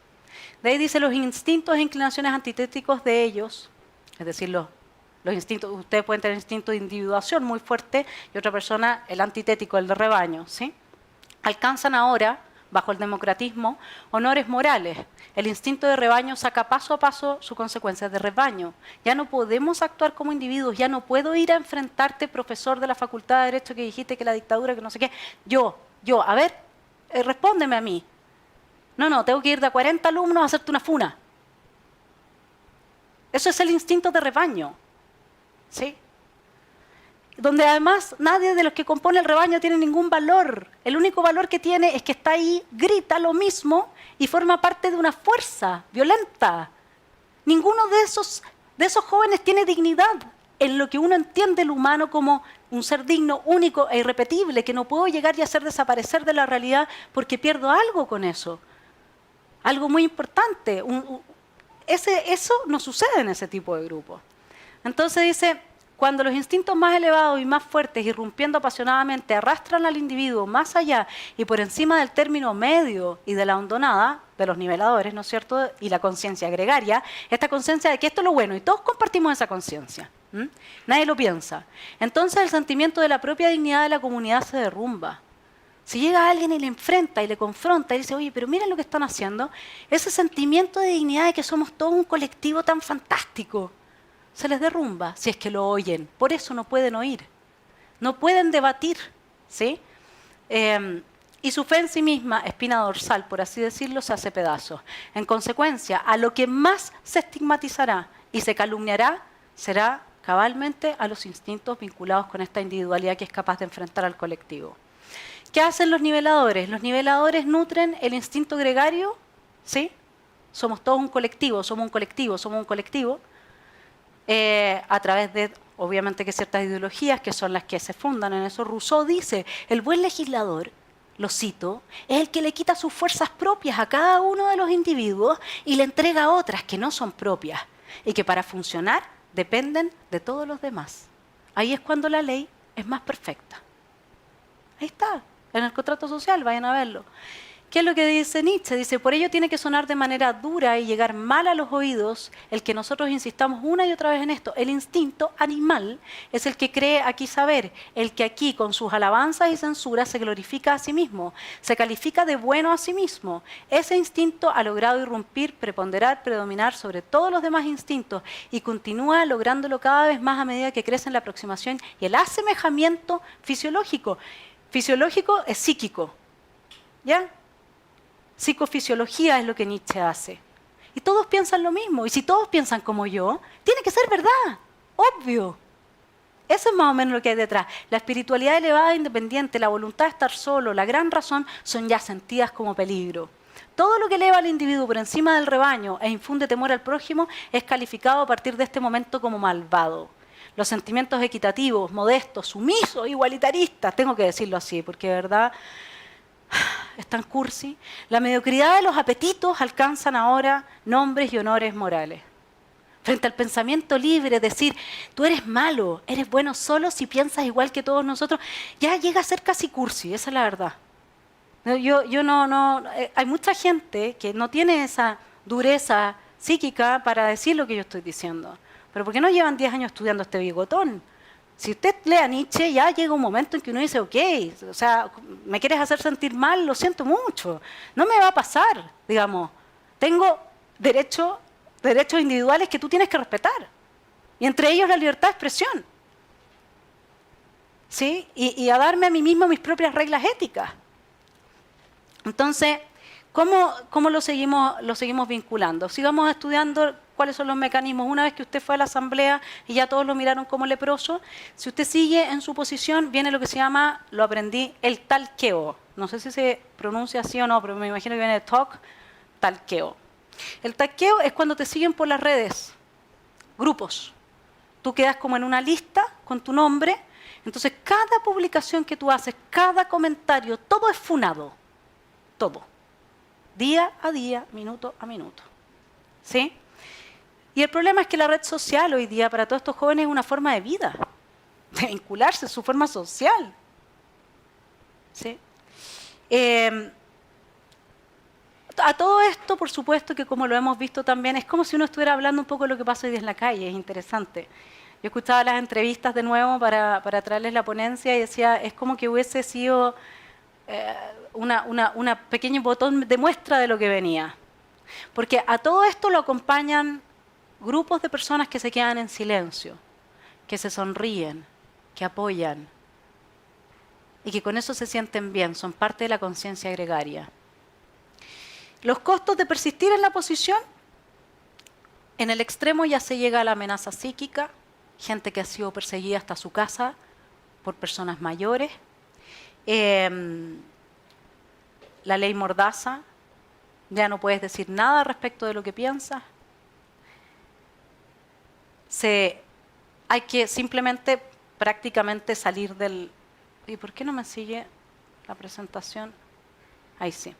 De ahí dice los instintos e inclinaciones antitéticos de ellos, es decir, los instintos, ustedes pueden tener instinto de individuación muy fuerte y otra persona el antitético, el de rebaño, ¿sí? Alcanzan ahora, bajo el democratismo, honores morales. El instinto de rebaño saca paso a paso su consecuencia de rebaño. Ya no podemos actuar como individuos, ya no puedo ir a enfrentarte, profesor de la Facultad de Derecho, que dijiste que la dictadura, que no sé qué. A ver, respóndeme a mí. No, tengo que ir de 40 alumnos a hacerte una funa. Eso es el instinto de rebaño, ¿sí? Donde además nadie de los que compone el rebaño tiene ningún valor. El único valor que tiene es que está ahí, grita lo mismo y forma parte de una fuerza violenta. Ninguno de esos jóvenes tiene dignidad en lo que uno entiende el humano como un ser digno, único e irrepetible, que no puedo llegar y hacer desaparecer de la realidad porque pierdo algo con eso. Algo muy importante. Eso no sucede en ese tipo de grupos. Entonces dice, cuando los instintos más elevados y más fuertes, irrumpiendo apasionadamente, arrastran al individuo más allá y por encima del término medio y de la hondonada, de los niveladores, ¿no es cierto?, y la conciencia gregaria, esta conciencia de que esto es lo bueno, y todos compartimos esa conciencia. Nadie lo piensa. Entonces el sentimiento de la propia dignidad de la comunidad se derrumba. Si llega alguien y le enfrenta y le confronta y dice, oye, pero miren lo que están haciendo, ese sentimiento de dignidad de que somos todo un colectivo tan fantástico, se les derrumba si es que lo oyen. Por eso no pueden oír. No pueden debatir, ¿sí? Y su fe en sí misma, espina dorsal, por así decirlo, se hace pedazos. En consecuencia, a lo que más se estigmatizará y se calumniará será cabalmente a los instintos vinculados con esta individualidad que es capaz de enfrentar al colectivo. ¿Qué hacen los niveladores? Los niveladores nutren el instinto gregario, ¿sí? Somos todos un colectivo, somos un colectivo, somos un colectivo, a través de, obviamente, que ciertas ideologías que son las que se fundan en eso. Rousseau dice, el buen legislador, lo cito, es el que le quita sus fuerzas propias a cada uno de los individuos y le entrega otras que no son propias y que para funcionar dependen de todos los demás. Ahí es cuando la ley es más perfecta. Ahí está, en el contrato social, vayan a verlo. ¿Qué es lo que dice Nietzsche? Dice, por ello tiene que sonar de manera dura y llegar mal a los oídos el que nosotros insistamos una y otra vez en esto. El instinto animal es el que cree aquí saber, el que aquí con sus alabanzas y censuras se glorifica a sí mismo, se califica de bueno a sí mismo. Ese instinto ha logrado irrumpir, preponderar, predominar sobre todos los demás instintos y continúa lográndolo cada vez más a medida que crece en la aproximación y el asemejamiento fisiológico. Fisiológico es psíquico, ¿ya? Psicofisiología es lo que Nietzsche hace. Y todos piensan lo mismo. Y si todos piensan como yo, tiene que ser verdad. Obvio. Eso es más o menos lo que hay detrás. La espiritualidad elevada e independiente, la voluntad de estar solo, la gran razón, son ya sentidas como peligro. Todo lo que eleva al individuo por encima del rebaño e infunde temor al prójimo es calificado a partir de este momento como malvado. Los sentimientos equitativos, modestos, sumisos, igualitaristas, tengo que decirlo así, porque de verdad es tan cursi. La mediocridad de los apetitos alcanzan ahora nombres y honores morales. Frente al pensamiento libre, decir, tú eres malo, eres bueno solo si piensas igual que todos nosotros, ya llega a ser casi cursi, esa es la verdad. Hay mucha gente que no tiene esa dureza psíquica para decir lo que yo estoy diciendo. Pero ¿por qué no llevan 10 años estudiando este bigotón? Si usted lee a Nietzsche, ya llega un momento en que uno dice, ok, o sea, me quieres hacer sentir mal, lo siento mucho. No me va a pasar, digamos. Tengo derechos individuales que tú tienes que respetar. Y entre ellos la libertad de expresión. ¿Sí? Y a darme a mí mismo mis propias reglas éticas. Entonces, ¿Cómo lo seguimos vinculando? Sigamos estudiando cuáles son los mecanismos. Una vez que usted fue a la asamblea y ya todos lo miraron como leproso, si usted sigue en su posición, viene lo que se llama, lo aprendí, el talqueo. No sé si se pronuncia así o no, pero me imagino que viene de talk, talqueo. El talqueo es cuando te siguen por las redes, grupos. Tú quedas como en una lista con tu nombre, entonces cada publicación que tú haces, cada comentario, todo es funado, todo. Día a día, minuto a minuto. ¿Sí? Y el problema es que la red social hoy día para todos estos jóvenes es una forma de vida, de vincularse, es su forma social. ¿Sí? A todo esto, por supuesto que como lo hemos visto también, es como si uno estuviera hablando un poco de lo que pasa hoy día en la calle, es interesante. Yo escuchaba las entrevistas de nuevo para traerles la ponencia y decía, es como que hubiese sido una pequeño botón de muestra de lo que venía. Porque a todo esto lo acompañan grupos de personas que se quedan en silencio, que se sonríen, que apoyan y que con eso se sienten bien, son parte de la conciencia gregaria. Los costos de persistir en la posición, en el extremo ya se llega a la amenaza psíquica, gente que ha sido perseguida hasta su casa por personas mayores, la ley Mordaza, ya no puedes decir nada respecto de lo que piensas. Hay que simplemente prácticamente salir del... ¿Y por qué no me sigue la presentación? Ahí sí.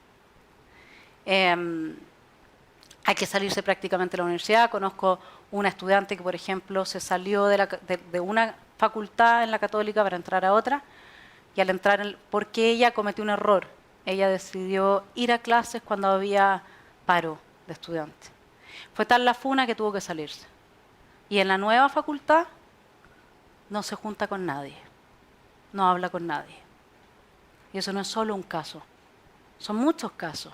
Hay que salirse prácticamente de la universidad. Conozco una estudiante que, por ejemplo, se salió de una facultad en la Católica para entrar a otra, y al entrar, porque ella cometió un error. Ella decidió ir a clases cuando había paro de estudiantes. Fue tal la funa que tuvo que salirse. Y en la nueva facultad no se junta con nadie, no habla con nadie. Y eso no es solo un caso, son muchos casos.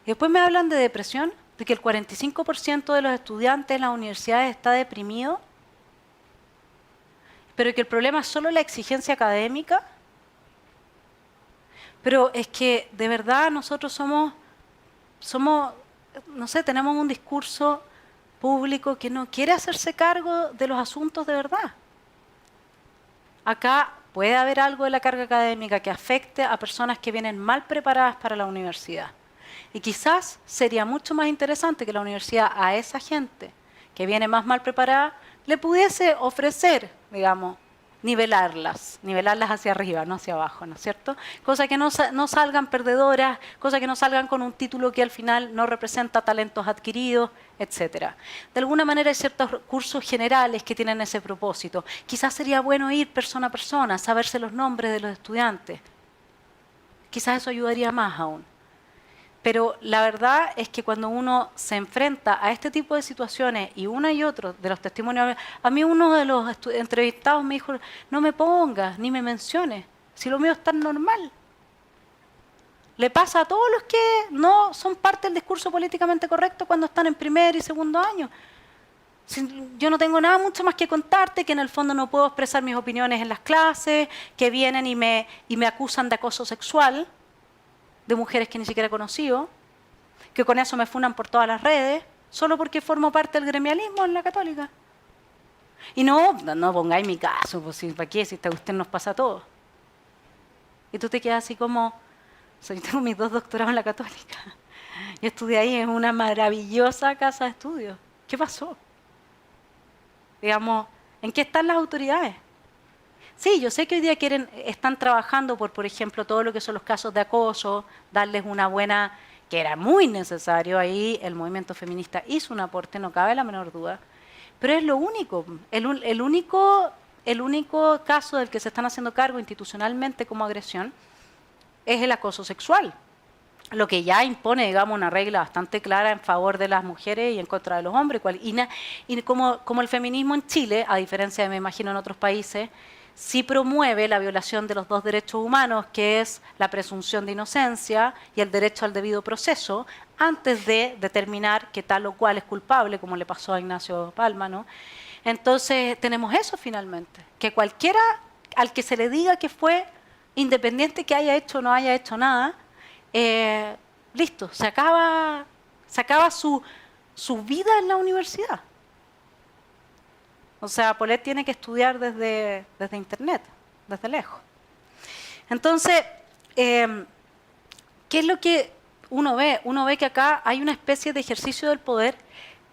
Y después me hablan de depresión, de que el 45% de los estudiantes en las universidades está deprimido, pero que el problema es solo la exigencia académica. Pero es que de verdad nosotros somos, no sé, tenemos un discurso público que no quiere hacerse cargo de los asuntos de verdad. Acá puede haber algo de la carga académica que afecte a personas que vienen mal preparadas para la universidad. Y quizás sería mucho más interesante que la universidad a esa gente que viene más mal preparada le pudiese ofrecer, digamos, nivelarlas hacia arriba, no hacia abajo, ¿no es cierto? Cosas que no salgan perdedoras, cosas que no salgan con un título que al final no representa talentos adquiridos, etcétera. De alguna manera hay ciertos cursos generales que tienen ese propósito. Quizás sería bueno ir persona a persona, saberse los nombres de los estudiantes. Quizás eso ayudaría más aún. Pero la verdad es que cuando uno se enfrenta a este tipo de situaciones y una y otro de los testimonios, a mí uno de los entrevistados me dijo, no me pongas ni me menciones, si lo mío es tan normal. Le pasa a todos los que no son parte del discurso políticamente correcto cuando están en primer y segundo año. Yo no tengo nada mucho más que contarte, que en el fondo no puedo expresar mis opiniones en las clases, que vienen y me acusan de acoso sexual, de mujeres que ni siquiera he conocido, que con eso me funan por todas las redes, solo porque formo parte del gremialismo en la Católica. Y no pongáis mi caso, pues, ¿para qué? Si usted nos pasa a todos. Y tú te quedas así como, yo tengo mis 2 doctorados en la Católica. Yo estudié ahí en una maravillosa casa de estudios. ¿Qué pasó? Digamos, ¿en qué están las autoridades? Sí, yo sé que hoy día están trabajando por ejemplo, todo lo que son los casos de acoso, darles una buena, que era muy necesario, ahí el movimiento feminista hizo un aporte, no cabe la menor duda, pero es lo único, el único caso del que se están haciendo cargo institucionalmente como agresión es el acoso sexual, lo que ya impone, digamos, una regla bastante clara en favor de las mujeres y en contra de los hombres, y como el feminismo en Chile, a diferencia de, me imagino, en otros países, sí promueve la violación de los 2 derechos humanos, que es la presunción de inocencia y el derecho al debido proceso, antes de determinar que tal o cual es culpable, como le pasó a Ignacio Palma, ¿no? Entonces tenemos eso finalmente, que cualquiera al que se le diga que fue independiente que haya hecho o no haya hecho nada, listo, se acaba su vida en la universidad. O sea, Paulette tiene que estudiar desde internet, desde lejos. Entonces, ¿qué es lo que uno ve? Uno ve que acá hay una especie de ejercicio del poder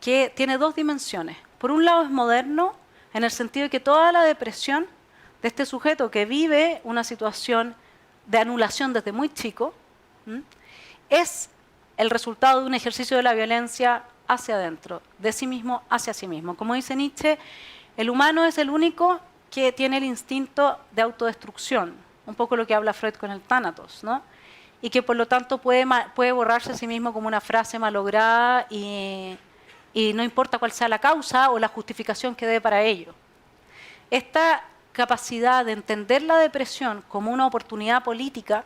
que tiene dos dimensiones. Por un lado es moderno, en el sentido de que toda la depresión de este sujeto que vive una situación de anulación desde muy chico, es el resultado de un ejercicio de la violencia hacia adentro, de sí mismo hacia sí mismo. Como dice Nietzsche, el humano es el único que tiene el instinto de autodestrucción, un poco lo que habla Freud con el Thanatos, ¿no? Y que por lo tanto puede borrarse a sí mismo como una frase malograda y no importa cuál sea la causa o la justificación que dé para ello. Esta capacidad de entender la depresión como una oportunidad política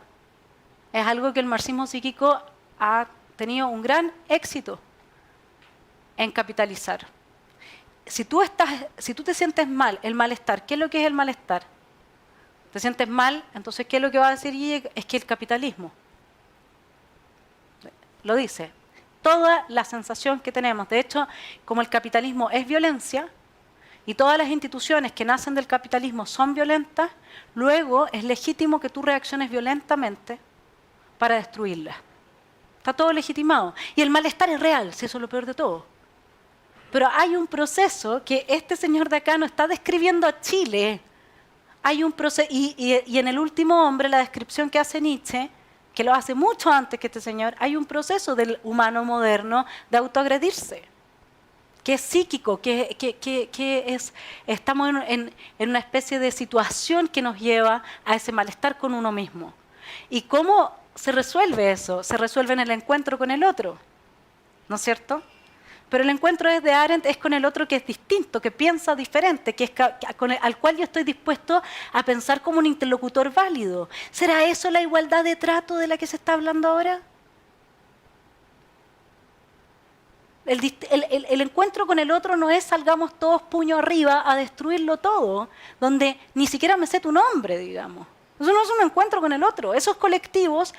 es algo que el marxismo psíquico ha tenido un gran éxito en capitalizar. Si tú te sientes mal, el malestar, ¿qué es lo que es el malestar? Te sientes mal, entonces ¿qué es lo que va a decir Gide? Es que el capitalismo lo dice. Toda la sensación que tenemos, de hecho, como el capitalismo es violencia y todas las instituciones que nacen del capitalismo son violentas, luego es legítimo que tú reacciones violentamente para destruirlas. Está todo legitimado. Y el malestar es real, si eso es lo peor de todo. Pero hay un proceso que este señor de acá no está describiendo a Chile. Hay un proceso, y en el último hombre, la descripción que hace Nietzsche, que lo hace mucho antes que este señor, hay un proceso del humano moderno de autoagredirse, que es psíquico, estamos en una especie de situación que nos lleva a ese malestar con uno mismo. ¿Y cómo se resuelve eso? Se resuelve en el encuentro con el otro, ¿no es cierto? Pero el encuentro desde Arendt es con el otro que es distinto, que piensa diferente, al cual yo estoy dispuesto a pensar como un interlocutor válido. ¿Será eso la igualdad de trato de la que se está hablando ahora? El encuentro con el otro no es salgamos todos puño arriba a destruirlo todo, donde ni siquiera me sé tu nombre, digamos. Eso no es un encuentro con el otro. Esos colectivos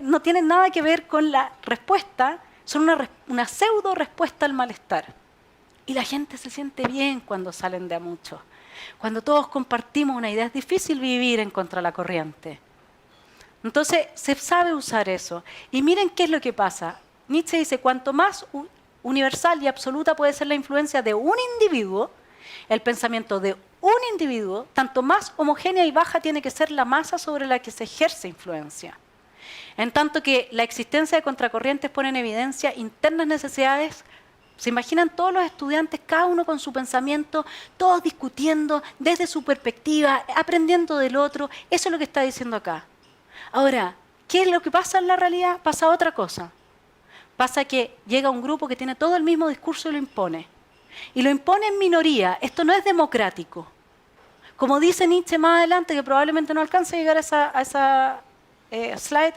no tienen nada que ver con la respuesta, son una pseudo respuesta al malestar. Y la gente se siente bien cuando salen de a muchos. Cuando todos compartimos una idea, es difícil vivir en contra de la corriente. Entonces, se sabe usar eso. Y miren qué es lo que pasa. Nietzsche dice, cuanto más universal y absoluta puede ser la influencia de un individuo, el pensamiento de un individuo, tanto más homogénea y baja tiene que ser la masa sobre la que se ejerce influencia. En tanto que la existencia de contracorrientes pone en evidencia internas necesidades. ¿Se imaginan todos los estudiantes, cada uno con su pensamiento, todos discutiendo desde su perspectiva, aprendiendo del otro? Eso es lo que está diciendo acá. Ahora, ¿qué es lo que pasa en la realidad? Pasa otra cosa. Pasa que llega un grupo que tiene todo el mismo discurso y lo impone. Y lo impone en minoría. Esto no es democrático. Como dice Nietzsche más adelante, que probablemente no alcance a llegar a esa slide,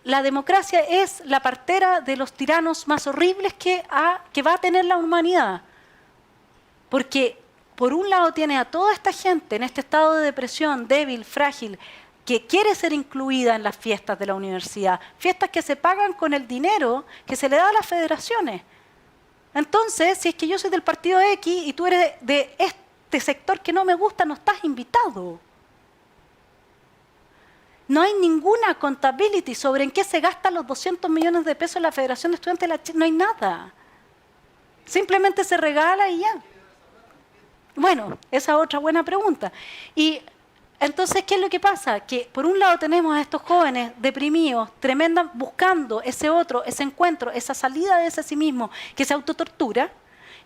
la democracia es la partera de los tiranos más horribles que va a tener la humanidad. Porque por un lado tiene a toda esta gente en este estado de depresión, débil, frágil, que quiere ser incluida en las fiestas de la universidad, fiestas que se pagan con el dinero que se le da a las federaciones. Entonces, si es que yo soy del partido X y tú eres de este sector que no me gusta, no estás invitado. No hay ninguna accountability sobre en qué se gastan los 200 millones de pesos en la Federación de Estudiantes de la Chile. No hay nada. Simplemente se regala y ya. Bueno, esa es otra buena pregunta. Y entonces, ¿qué es lo que pasa? Que por un lado tenemos a estos jóvenes deprimidos, tremendos, buscando ese otro, ese encuentro, esa salida de ese sí mismo, que se autotortura.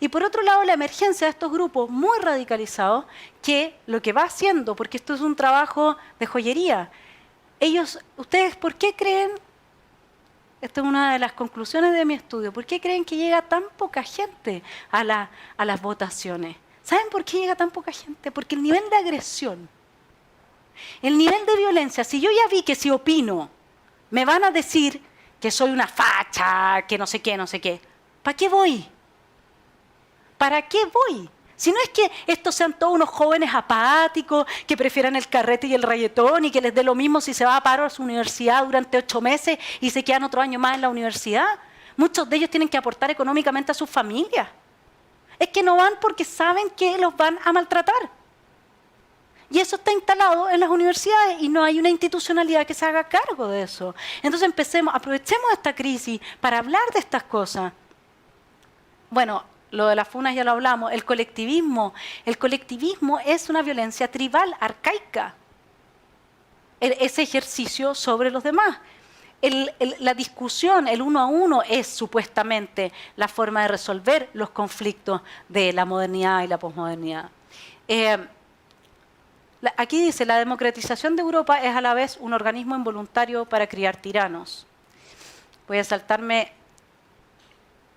Y por otro lado, la emergencia de estos grupos muy radicalizados, que lo que va haciendo, porque esto es un trabajo de joyería, ustedes, ¿por qué creen? Esta es una de las conclusiones de mi estudio. ¿Por qué creen que llega tan poca gente a las votaciones? ¿Saben por qué llega tan poca gente? Porque el nivel de agresión, el nivel de violencia, si yo ya vi que si opino, me van a decir que soy una facha, que no sé qué, ¿para qué voy? ¿Para qué voy? Si no es que estos sean todos unos jóvenes apáticos, que prefieran el carrete y el reggaetón y que les dé lo mismo si se va a paro a su universidad durante 8 meses y se quedan otro año más en la universidad. Muchos de ellos tienen que aportar económicamente a sus familias. Es que no van porque saben que los van a maltratar. Y eso está instalado en las universidades y no hay una institucionalidad que se haga cargo de eso. Entonces aprovechemos esta crisis para hablar de estas cosas. Bueno, lo de las funas ya lo hablamos. El colectivismo es una violencia tribal, arcaica. Ese ejercicio sobre los demás. La discusión, el uno a uno, es supuestamente la forma de resolver los conflictos de la modernidad y la posmodernidad. Aquí dice, la democratización de Europa es a la vez un organismo involuntario para criar tiranos. Voy a saltarme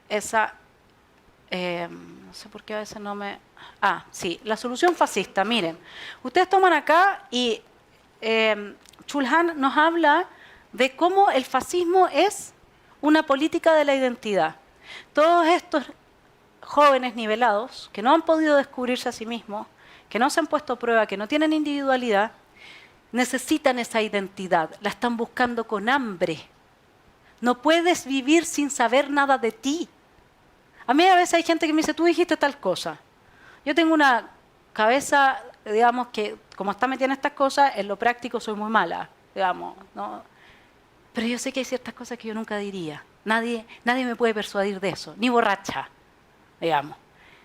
esa... no sé por qué a veces no me... Ah, sí, la solución fascista. Miren, ustedes toman acá y Chulhan nos habla de cómo el fascismo es una política de la identidad. Todos estos jóvenes nivelados que no han podido descubrirse a sí mismos, que no se han puesto a prueba, que no tienen individualidad, necesitan esa identidad, la están buscando con hambre. No puedes vivir sin saber nada de ti. A mí a veces hay gente que me dice, tú dijiste tal cosa. Yo tengo una cabeza, digamos, que como está metida en estas cosas, en lo práctico soy muy mala, digamos, ¿no? Pero yo sé que hay ciertas cosas que yo nunca diría. Nadie me puede persuadir de eso, ni borracha, digamos.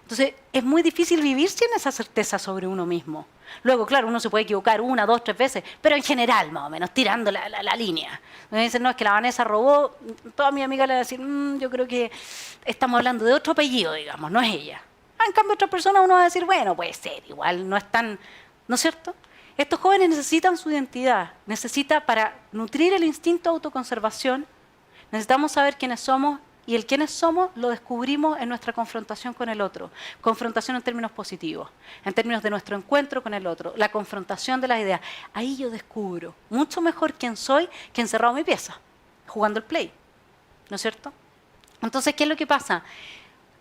Entonces, es muy difícil vivir sin esa certeza sobre uno mismo. Luego, claro, uno se puede equivocar 1, 2, 3 veces, pero en general, más o menos, tirando la línea. Me dicen, no, es que la Vanessa robó, toda mi amiga le va a decir, yo creo que estamos hablando de otro apellido, digamos, no es ella. En cambio, otra persona uno va a decir, bueno, puede ser, igual no es tan, ¿no es cierto? Estos jóvenes necesitan su identidad, para nutrir el instinto de autoconservación, necesitamos saber quiénes somos, y el quiénes somos lo descubrimos en nuestra confrontación con el otro. Confrontación en términos positivos, en términos de nuestro encuentro con el otro, la confrontación de las ideas. Ahí yo descubro mucho mejor quién soy que encerrado en mi pieza, jugando el play, ¿no es cierto? Entonces, ¿qué es lo que pasa?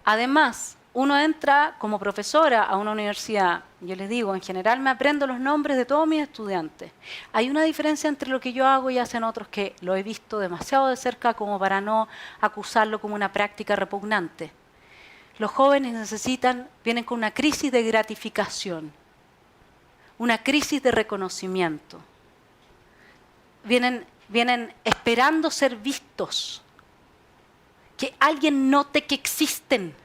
Además, uno entra como profesora a una universidad, yo les digo, en general me aprendo los nombres de todos mis estudiantes. Hay una diferencia entre lo que yo hago y hacen otros que lo he visto demasiado de cerca como para no acusarlo como una práctica repugnante. Los jóvenes vienen con una crisis de gratificación, una crisis de reconocimiento. Vienen esperando ser vistos, que alguien note que existen,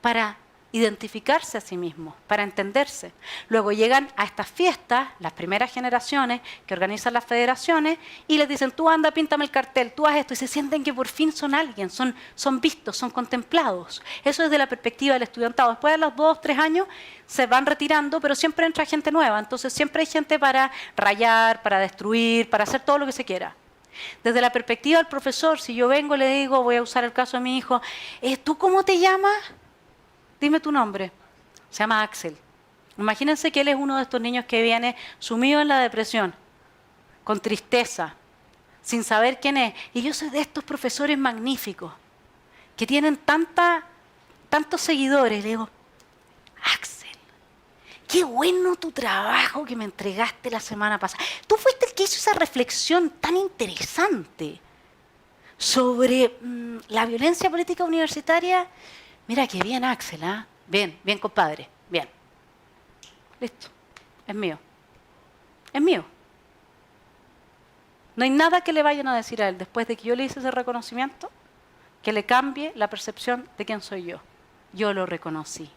para identificarse a sí mismos, para entenderse. Luego llegan a estas fiestas, las primeras generaciones que organizan las federaciones, y les dicen, tú anda, píntame el cartel, tú haz esto, y se sienten que por fin son alguien, son vistos, son contemplados. Eso es desde la perspectiva del estudiantado. Después de los 2, 3 años se van retirando, pero siempre entra gente nueva, entonces siempre hay gente para rayar, para destruir, para hacer todo lo que se quiera. Desde la perspectiva del profesor, si yo vengo y le digo, voy a usar el caso de mi hijo, ¿tú cómo te llamas? Dime tu nombre. Se llama Axel. Imagínense que él es uno de estos niños que viene sumido en la depresión, con tristeza, sin saber quién es. Y yo soy de estos profesores magníficos, que tienen tantos seguidores. Le digo, Axel, qué bueno tu trabajo que me entregaste la semana pasada. Tú fuiste el que hizo esa reflexión tan interesante sobre la violencia política universitaria. Mira, qué bien, Axel, ¿eh? Bien, compadre, bien. Listo, es mío. Es mío. No hay nada que le vayan a decir a él después de que yo le hice ese reconocimiento que le cambie la percepción de quién soy yo. Yo lo reconocí.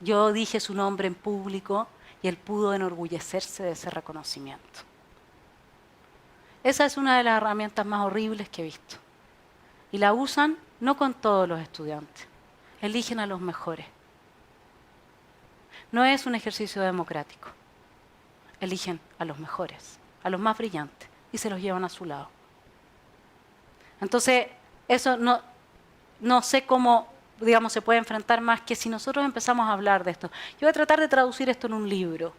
Yo dije su nombre en público y él pudo enorgullecerse de ese reconocimiento. Esa es una de las herramientas más horribles que he visto. Y la usan no con todos los estudiantes. Eligen a los mejores. No es un ejercicio democrático. Eligen a los mejores, a los más brillantes, y se los llevan a su lado. Entonces, eso no sé cómo, digamos, se puede enfrentar más que si nosotros empezamos a hablar de esto. Yo voy a tratar de traducir esto en un libro,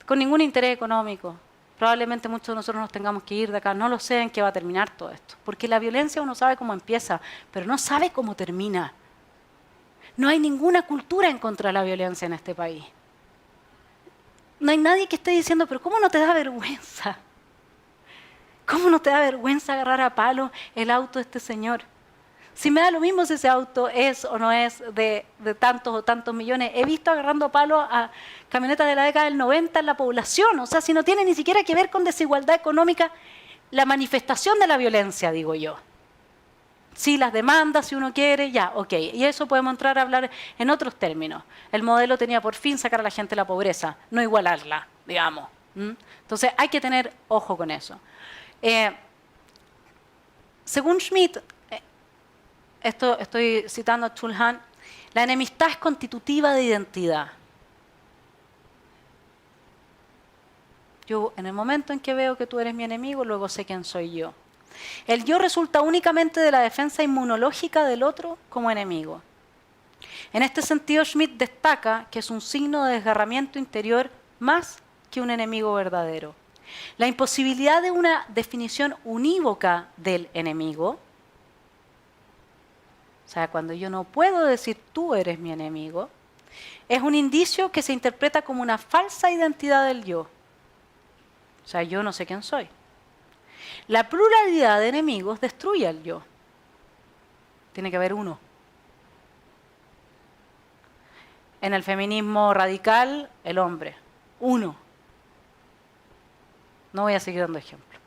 con ningún interés económico. Probablemente muchos de nosotros nos tengamos que ir de acá. No lo sé en qué va a terminar todo esto. Porque la violencia uno sabe cómo empieza, pero no sabe cómo termina. No hay ninguna cultura en contra de la violencia en este país. No hay nadie que esté diciendo, pero ¿cómo no te da vergüenza? ¿Cómo no te da vergüenza agarrar a palo el auto de este señor? Si me da lo mismo si ese auto es o no es de tantos o tantos millones. He visto agarrando a palo a camionetas de la década del 90 en la población. O sea, si no tiene ni siquiera que ver con desigualdad económica, la manifestación de la violencia, digo yo. Sí, las demandas, si uno quiere, ya, ok. Y eso podemos entrar a hablar en otros términos. El modelo tenía por fin sacar a la gente de la pobreza, no igualarla, digamos. Entonces hay que tener ojo con eso. Según Schmitt, esto estoy citando a Chulhan, la enemistad es constitutiva de identidad. Yo, en el momento en que veo que tú eres mi enemigo, luego sé quién soy yo. El yo resulta únicamente de la defensa inmunológica del otro como enemigo. En este sentido, Schmitt destaca que es un signo de desgarramiento interior más que un enemigo verdadero. La imposibilidad de una definición unívoca del enemigo, o sea, cuando yo no puedo decir tú eres mi enemigo, es un indicio que se interpreta como una falsa identidad del yo. O sea, yo no sé quién soy. La pluralidad de enemigos destruye al yo. Tiene que haber uno. En el feminismo radical, el hombre. Uno. No voy a seguir dando ejemplo.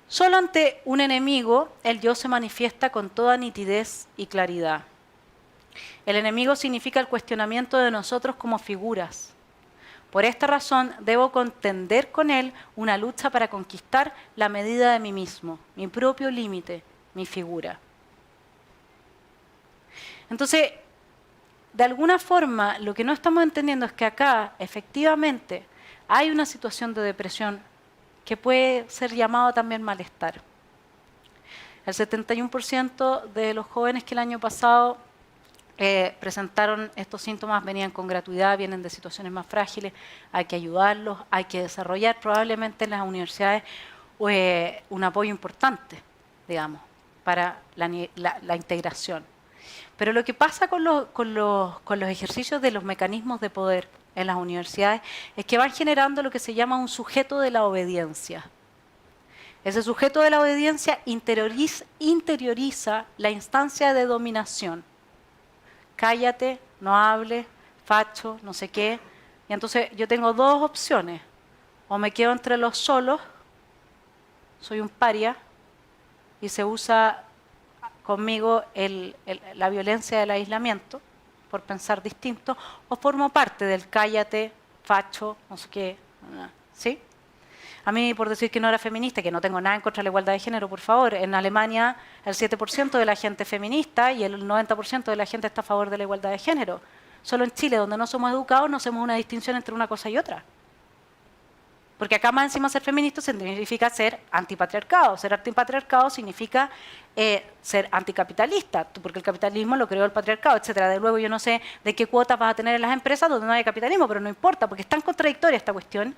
Solo ante un enemigo, el yo se manifiesta con toda nitidez y claridad. El enemigo significa el cuestionamiento de nosotros como figuras. Por esta razón, debo contender con él una lucha para conquistar la medida de mí mismo, mi propio límite, mi figura. Entonces, de alguna forma, lo que no estamos entendiendo es que acá, efectivamente, hay una situación de depresión que puede ser llamado también malestar. El 71% de los jóvenes que el año pasado presentaron estos síntomas venían con gratuidad, vienen de situaciones más frágiles, hay que ayudarlos, hay que desarrollar probablemente en las universidades un apoyo importante, digamos, para la integración. Pero lo que pasa con los ejercicios de los mecanismos de poder en las universidades es que van generando lo que se llama un sujeto de la obediencia. Ese sujeto de la obediencia interioriza la instancia de dominación. Cállate, no hables, facho, no sé qué. Y entonces yo tengo dos opciones. O me quedo entre los solos, soy un paria, y se usa conmigo la violencia del aislamiento, por pensar distinto, o formo parte del cállate, facho, no sé qué. ¿Sí? A mí, por decir que no era feminista, que no tengo nada en contra de la igualdad de género, por favor, en Alemania el 7% de la gente es feminista y el 90% de la gente está a favor de la igualdad de género. Solo en Chile, donde no somos educados, no hacemos una distinción entre una cosa y otra. Porque acá más encima ser feminista significa ser antipatriarcado. Ser antipatriarcado significa ser anticapitalista, porque el capitalismo lo creó el patriarcado, etcétera. De luego yo no sé de qué cuotas vas a tener en las empresas donde no hay capitalismo, pero no importa, porque es tan contradictoria esta cuestión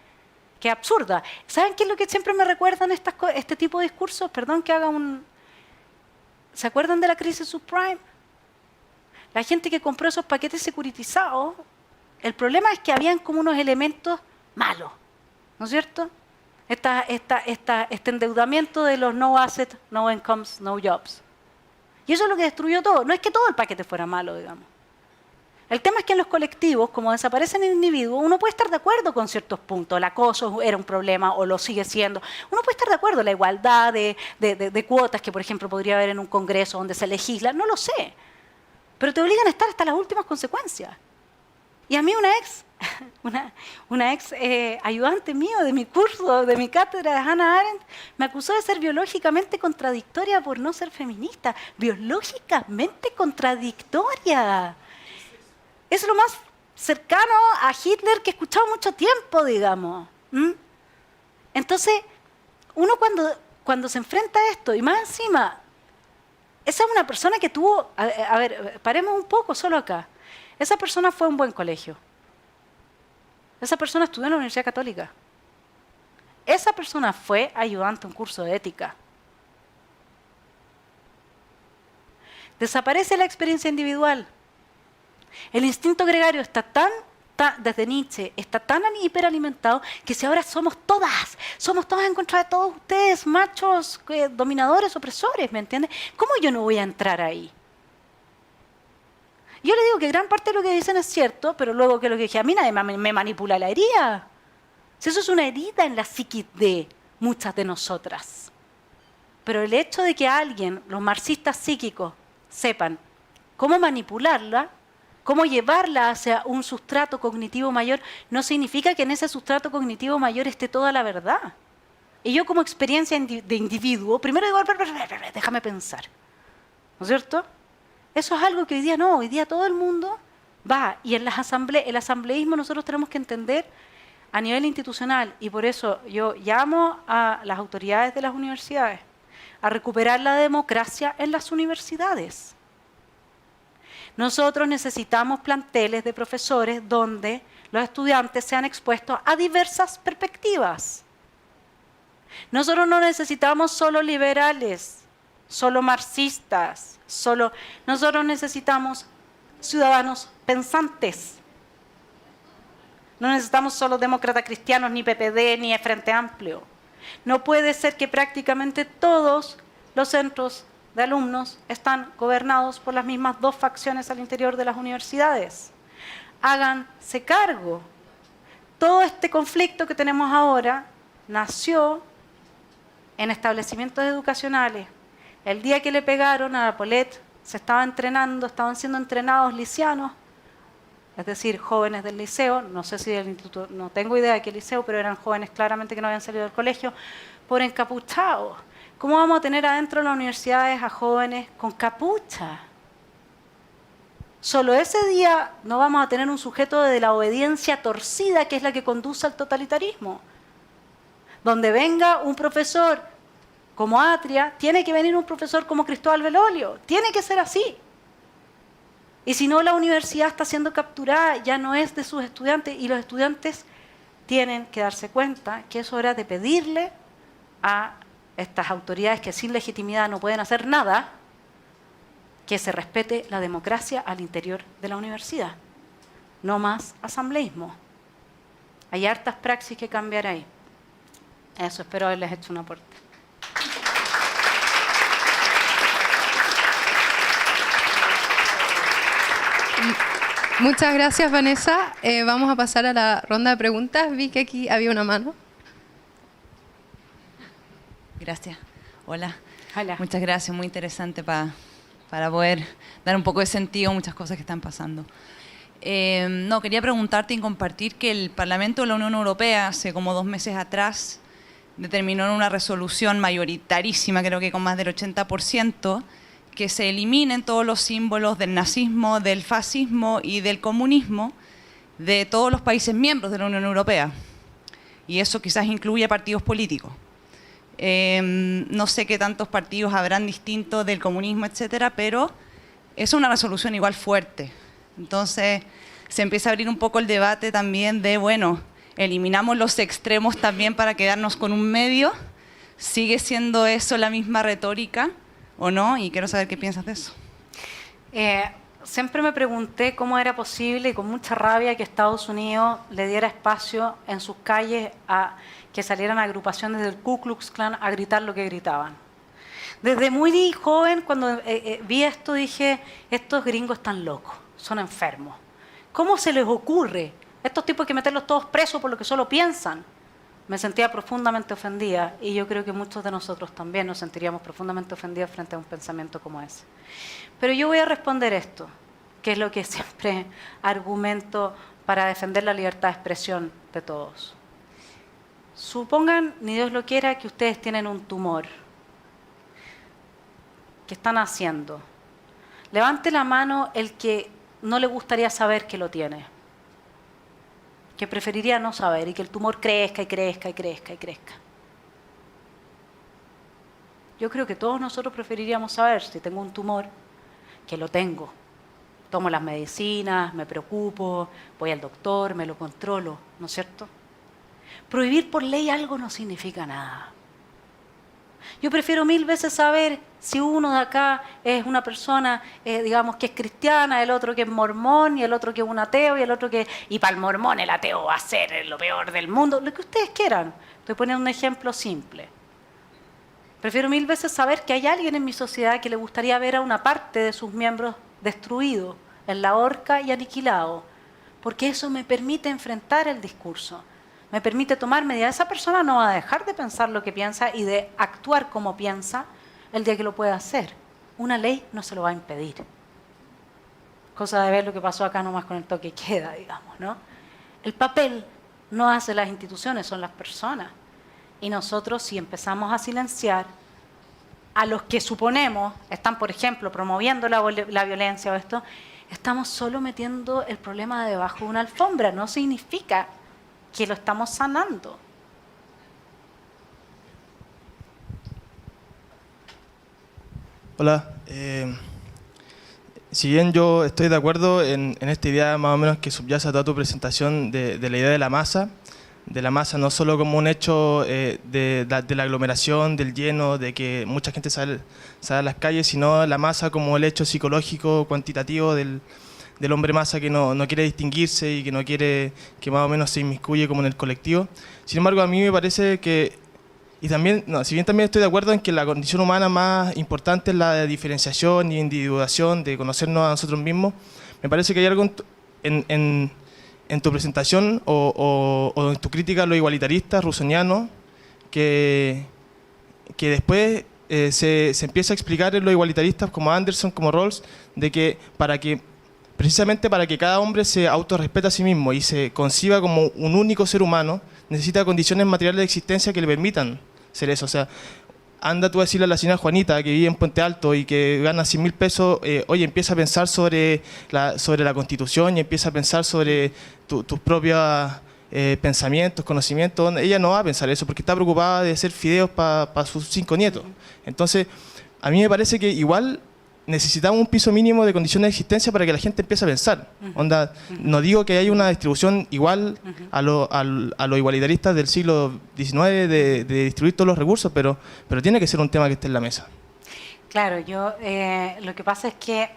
que es absurda. ¿Saben qué es lo que siempre me recuerdan este tipo de discursos? Perdón que haga un... ¿Se acuerdan de la crisis subprime? La gente que compró esos paquetes securitizados, el problema es que habían como unos elementos malos, ¿no es cierto? Este endeudamiento de los no assets, no incomes, no jobs. Y eso es lo que destruyó todo. No es que todo el paquete fuera malo, digamos. El tema es que en los colectivos, como desaparecen individuos, uno puede estar de acuerdo con ciertos puntos. El acoso era un problema o lo sigue siendo. Uno puede estar de acuerdo, la igualdad de cuotas que, por ejemplo, podría haber en un congreso donde se legisla, no lo sé. Pero te obligan a estar hasta las últimas consecuencias. Y a mí una ex ayudante mío de mi curso, de mi cátedra de Hannah Arendt, me acusó de ser biológicamente contradictoria por no ser feminista. Biológicamente contradictoria. Es lo más cercano a Hitler que he escuchado mucho tiempo, digamos. Entonces, uno cuando se enfrenta a esto, y más encima, esa es una persona que tuvo... A ver, paremos un poco solo acá. Esa persona fue a un buen colegio. Esa persona estudió en la Universidad Católica. Esa persona fue ayudante a un curso de ética. Desaparece la experiencia individual. El instinto gregario está desde Nietzsche, está tan hiperalimentado que si ahora somos todas en contra de todos ustedes, machos, dominadores, opresores, ¿me entiendes? ¿Cómo yo no voy a entrar ahí? Yo le digo que gran parte de lo que dicen es cierto, pero luego que lo que dije, a mí nadie me manipula la herida. Si eso es una herida en la psiquis de muchas de nosotras. Pero el hecho de que alguien, los marxistas psíquicos, sepan cómo manipularla, cómo llevarla hacia un sustrato cognitivo mayor, no significa que en ese sustrato cognitivo mayor esté toda la verdad. Y yo como experiencia de individuo, primero digo, déjame pensar. ¿No es cierto? Eso es algo que hoy día no, hoy día todo el mundo va. Y en el asambleísmo nosotros tenemos que entender a nivel institucional, y por eso yo llamo a las autoridades de las universidades a recuperar la democracia en las universidades. Nosotros necesitamos planteles de profesores donde los estudiantes sean expuestos a diversas perspectivas. Nosotros no necesitamos solo liberales, solo marxistas, nosotros necesitamos ciudadanos pensantes. No necesitamos solo demócratas cristianos, ni PPD, ni Frente Amplio. No puede ser que prácticamente todos los centros de alumnos están gobernados por las mismas dos facciones al interior de las universidades. Háganse cargo. Todo este conflicto que tenemos ahora nació en establecimientos educacionales. El día que le pegaron a la Polet, estaban siendo entrenados licianos, es decir, jóvenes del liceo, no sé si del instituto, no tengo idea de qué liceo, pero eran jóvenes claramente que no habían salido del colegio, por encapuchados. ¿Cómo vamos a tener adentro de las universidades a jóvenes con capucha? Solo ese día no vamos a tener un sujeto de la obediencia torcida, que es la que conduce al totalitarismo. Donde venga un profesor como Atria, tiene que venir un profesor como Cristóbal Belolio. Tiene que ser así. Y si no, la universidad está siendo capturada, ya no es de sus estudiantes, y los estudiantes tienen que darse cuenta que es hora de pedirle a estas autoridades que sin legitimidad no pueden hacer nada, que se respete la democracia al interior de la universidad. No más asambleísmo. Hay hartas praxis que cambiar ahí. Eso, espero haberles hecho un aporte. Muchas gracias, Vanessa. Vamos a pasar a la ronda de preguntas. Vi que aquí había una mano. Gracias. Hola. Hola. Muchas gracias. Muy interesante para poder dar un poco de sentido a muchas cosas que están pasando. Quería preguntarte y compartir que el Parlamento de la Unión Europea hace como 2 meses atrás determinó en una resolución mayoritarísima, creo que con más del 80%, que se eliminen todos los símbolos del nazismo, del fascismo y del comunismo de todos los países miembros de la Unión Europea. Y eso quizás incluye partidos políticos. No sé qué tantos partidos habrán distintos del comunismo, etcétera, pero es una resolución igual fuerte. Entonces se empieza a abrir un poco el debate también de, bueno, eliminamos los extremos también para quedarnos con un medio. ¿Sigue siendo eso la misma retórica o no? Y quiero saber qué piensas de eso. Siempre me pregunté cómo era posible, y con mucha rabia, que Estados Unidos le diera espacio en sus calles a que salieran agrupaciones del Ku Klux Klan a gritar lo que gritaban. Desde muy joven, cuando vi esto, dije, estos gringos están locos, son enfermos. ¿Cómo se les ocurre? Estos tipos hay que meterlos todos presos por lo que solo piensan. Me sentía profundamente ofendida, y yo creo que muchos de nosotros también nos sentiríamos profundamente ofendidos frente a un pensamiento como ese. Pero yo voy a responder esto, que es lo que siempre argumento para defender la libertad de expresión de todos. Supongan, ni Dios lo quiera, que ustedes tienen un tumor. ¿Qué están haciendo? Levante la mano el que no le gustaría saber que lo tiene, que preferiría no saber, y que el tumor crezca y crezca y crezca y crezca. Yo creo que todos nosotros preferiríamos saber si tengo un tumor, que lo tengo. Tomo las medicinas, me preocupo, voy al doctor, me lo controlo, ¿no es cierto? Prohibir por ley algo no significa nada. Yo prefiero 1000 veces saber si uno de acá es una persona, digamos, que es cristiana, el otro que es mormón, y el otro que es un ateo, y el otro que... Y para el mormón el ateo va a ser lo peor del mundo, lo que ustedes quieran. Estoy poniendo un ejemplo simple. Prefiero 1000 veces saber que hay alguien en mi sociedad que le gustaría ver a una parte de sus miembros destruido, en la horca y aniquilado, porque eso me permite enfrentar el discurso, me permite tomar medidas. Esa persona no va a dejar de pensar lo que piensa y de actuar como piensa el día que lo pueda hacer. Una ley no se lo va a impedir. Cosa de ver lo que pasó acá nomás con el toque queda, digamos, ¿no? El papel no hace las instituciones, son las personas. Y nosotros, si empezamos a silenciar a los que suponemos están, por ejemplo, promoviendo la violencia o esto, estamos solo metiendo el problema debajo de una alfombra. No significa que lo estamos sanando. Hola. Si bien yo estoy de acuerdo en esta idea más o menos que subyace a toda tu presentación de la idea de la masa no solo como un hecho de la aglomeración, del lleno, de que mucha gente sale a las calles, sino la masa como el hecho psicológico, cuantitativo del hombre masa que no quiere distinguirse y que no quiere que más o menos se inmiscuye como en el colectivo. Sin embargo, a mí me parece que, y también, si bien también estoy de acuerdo en que la condición humana más importante es la de diferenciación y individuación, de conocernos a nosotros mismos, me parece que hay algo en tu presentación o en tu crítica a lo igualitarista, rusoniano, que después se empieza a explicar en los igualitaristas como Anderson, como Rawls, de que precisamente para que cada hombre se autorrespete a sí mismo y se conciba como un único ser humano, necesita condiciones materiales de existencia que le permitan ser eso. O sea, anda tú a decirle a la señora Juanita, que vive en Puente Alto y que gana 100.000 pesos, oye, empieza a pensar sobre la Constitución y empieza a pensar sobre tus propios pensamientos, conocimientos. Ella no va a pensar eso porque está preocupada de hacer fideos para sus 5 nietos. Entonces, a mí me parece que igual necesitamos un piso mínimo de condiciones de existencia para que la gente empiece a pensar. Onda, no digo que haya una distribución igual a los igualitaristas del siglo XIX de distribuir todos los recursos, pero tiene que ser un tema que esté en la mesa. Claro, lo que pasa es que,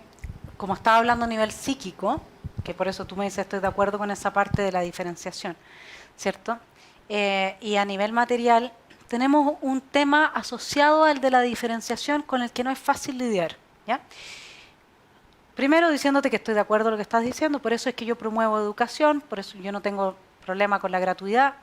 como estaba hablando a nivel psíquico, que por eso tú me dices estoy de acuerdo con esa parte de la diferenciación, ¿cierto? Y a nivel material, tenemos un tema asociado al de la diferenciación con el que no es fácil lidiar. ¿Ya? Primero diciéndote que estoy de acuerdo con lo que estás diciendo, por eso es que yo promuevo educación, por eso yo no tengo problema con la gratuidad,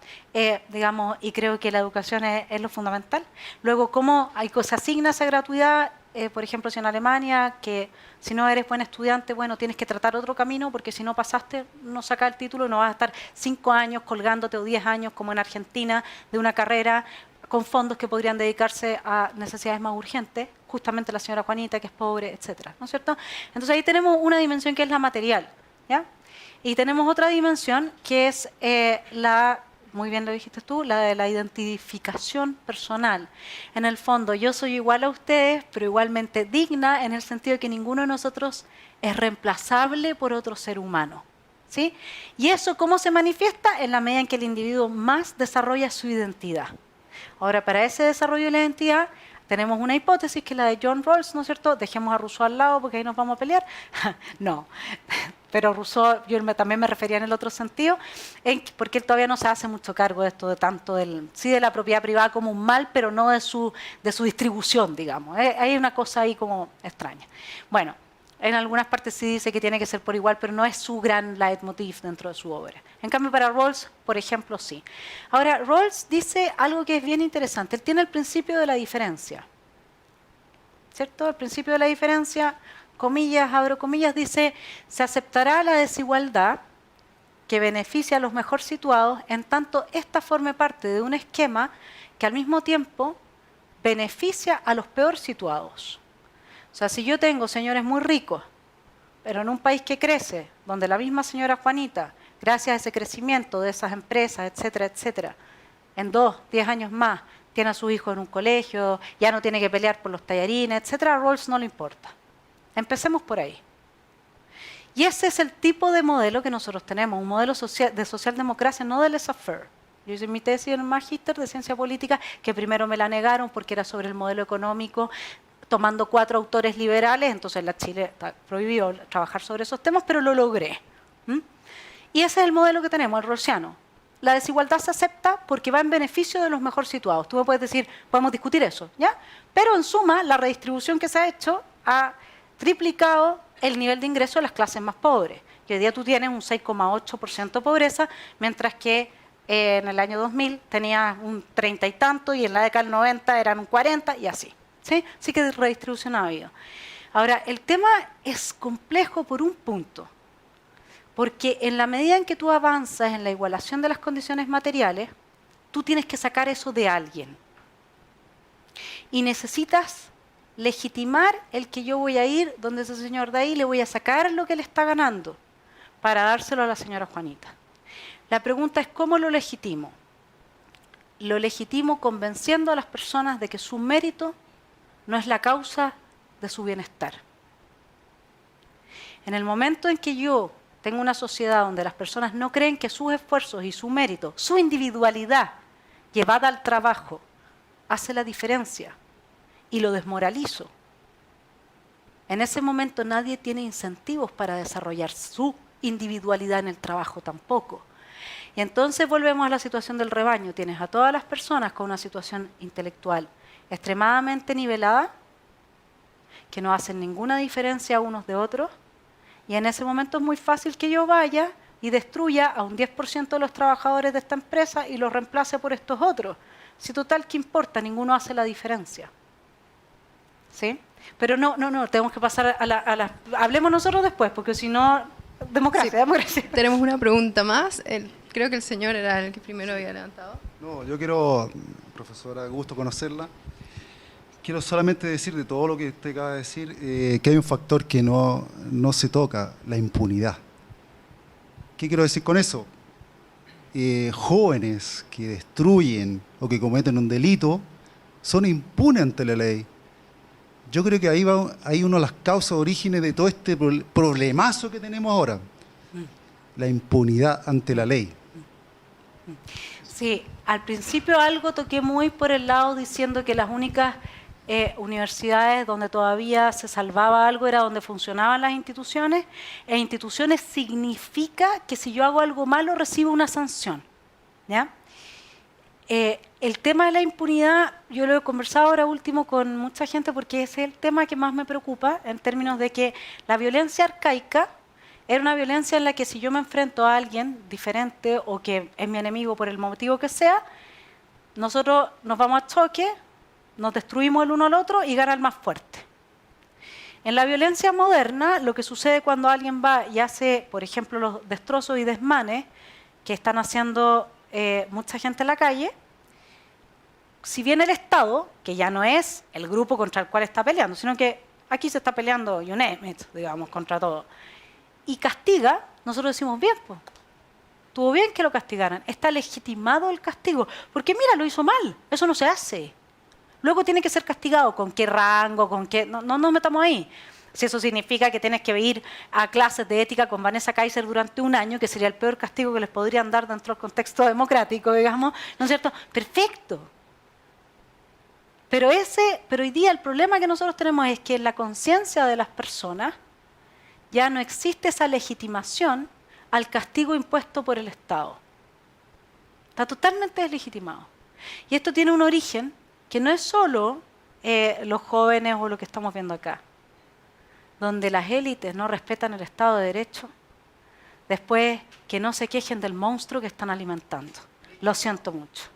digamos, y creo que la educación es lo fundamental. Luego, ¿cómo se asigna esa gratuidad? Por ejemplo, si en Alemania, que si no eres buen estudiante, bueno, tienes que tratar otro camino, porque si no pasaste, no sacas el título, no vas a estar 5 años colgándote o 10 años, como en Argentina, de una carrera con fondos que podrían dedicarse a necesidades más urgentes, justamente la señora Juanita, que es pobre, etcétera, ¿no es cierto? Entonces ahí tenemos una dimensión que es la material, ¿ya? Y tenemos otra dimensión que es muy bien lo dijiste tú, la de la identificación personal. En el fondo, yo soy igual a ustedes, pero igualmente digna, en el sentido de que ninguno de nosotros es reemplazable por otro ser humano, ¿sí? Y eso, ¿cómo se manifiesta? En la medida en que el individuo más desarrolla su identidad. Ahora, para ese desarrollo de la identidad, tenemos una hipótesis que es la de John Rawls, ¿no es cierto? Dejemos a Rousseau al lado porque ahí nos vamos a pelear. No, pero Rousseau, yo también me refería en el otro sentido, porque él todavía no se hace mucho cargo de esto, de tanto sí de la propiedad privada como un mal, pero no de su distribución, digamos. Hay una cosa ahí como extraña. Bueno, en algunas partes sí dice que tiene que ser por igual, pero no es su gran leitmotiv dentro de su obra. En cambio, para Rawls, por ejemplo, sí. Ahora, Rawls dice algo que es bien interesante. Él tiene el principio de la diferencia, ¿cierto? El principio de la diferencia, comillas, abro comillas, dice, se aceptará la desigualdad que beneficia a los mejor situados en tanto esta forme parte de un esquema que al mismo tiempo beneficia a los peor situados. O sea, si yo tengo señores muy ricos, pero en un país que crece, donde la misma señora Juanita, gracias a ese crecimiento de esas empresas, etcétera, etcétera, en 10 años más, tiene a su hijo en un colegio, ya no tiene que pelear por los tallarines, etcétera, a Rawls no le importa. Empecemos por ahí. Y ese es el tipo de modelo que nosotros tenemos, un modelo de socialdemocracia, no de laissez-faire, Yo hice mi tesis en un magíster de ciencia política, que primero me la negaron porque era sobre el modelo económico, tomando 4 autores liberales, entonces en la Chile está prohibido trabajar sobre esos temas, pero lo logré. ¿Mm? Y ese es el modelo que tenemos, el rawlsiano. La desigualdad se acepta porque va en beneficio de los mejor situados. Tú me puedes decir, podemos discutir eso, ¿ya? Pero en suma, la redistribución que se ha hecho ha triplicado el nivel de ingreso de las clases más pobres. Y hoy día tú tienes un 6,8% de pobreza, mientras que en el año 2000 tenías un 30 y tanto, y en la década del 90 eran un 40, y así. ¿Sí? Así que redistribución ha habido. Ahora, el tema es complejo por un punto, porque en la medida en que tú avanzas en la igualación de las condiciones materiales, tú tienes que sacar eso de alguien. Y necesitas legitimar el que yo voy a ir donde ese señor de ahí le voy a sacar lo que le está ganando para dárselo a la señora Juanita. La pregunta es, ¿cómo lo legitimo? Lo legitimo convenciendo a las personas de que su mérito no es la causa de su bienestar. En el momento en que yo tengo una sociedad donde las personas no creen que sus esfuerzos y su mérito, su individualidad llevada al trabajo, hace la diferencia y lo desmoralizo, en ese momento nadie tiene incentivos para desarrollar su individualidad en el trabajo tampoco. Y entonces volvemos a la situación del rebaño. Tienes a todas las personas con una situación intelectual extremadamente nivelada, que no hacen ninguna diferencia unos de otros, y en ese momento es muy fácil que yo vaya y destruya a un 10% de los trabajadores de esta empresa y los reemplace por estos otros. Si total, ¿qué importa? Ninguno hace la diferencia. ¿Sí? Pero no, tenemos que pasar a la... Hablemos nosotros después, porque si no... Democracia, Sí. democracia. Tenemos una pregunta más. Creo que el señor era el que primero había levantado. No, yo quiero, profesora, gusto conocerla. Quiero solamente decir de todo lo que usted acaba de decir, que hay un factor que no se toca, la impunidad. ¿Qué quiero decir con eso? Jóvenes que destruyen o que cometen un delito son impunes ante la ley. Yo creo que ahí hay una de las causas, orígenes de todo este problemazo que tenemos ahora. La impunidad ante la ley. Sí, al principio algo toqué muy por el lado diciendo que las únicas universidades donde todavía se salvaba algo era donde funcionaban las instituciones, e instituciones significa que si yo hago algo malo recibo una sanción, ¿ya? El tema de la impunidad, yo lo he conversado ahora último con mucha gente porque ese es el tema que más me preocupa en términos de que la violencia arcaica era una violencia en la que si yo me enfrento a alguien diferente o que es mi enemigo por el motivo que sea, nosotros nos vamos a choque, nos destruimos el uno al otro y gana el más fuerte. En la violencia moderna, lo que sucede cuando alguien va y hace, por ejemplo, los destrozos y desmanes que están haciendo mucha gente en la calle, si bien el Estado, que ya no es el grupo contra el cual está peleando, sino que aquí se está peleando, you name it, digamos, contra todo, y castiga, nosotros decimos, bien, pues, estuvo bien que lo castigaran, está legitimado el castigo, porque mira, lo hizo mal, eso no se hace. Luego tiene que ser castigado, ¿con qué rango? ¿Con qué? No nos metamos ahí. Si eso significa que tienes que ir a clases de ética con Vanessa Kaiser durante un año, que sería el peor castigo que les podrían dar dentro del contexto democrático, digamos, ¿no es cierto? Perfecto. Pero hoy día el problema que nosotros tenemos es que en la conciencia de las personas ya no existe esa legitimación al castigo impuesto por el Estado. Está totalmente deslegitimado. Y esto tiene un origen que no es solo los jóvenes o lo que estamos viendo acá, donde las élites no respetan el Estado de Derecho, después que no se quejen del monstruo que están alimentando. Lo siento mucho.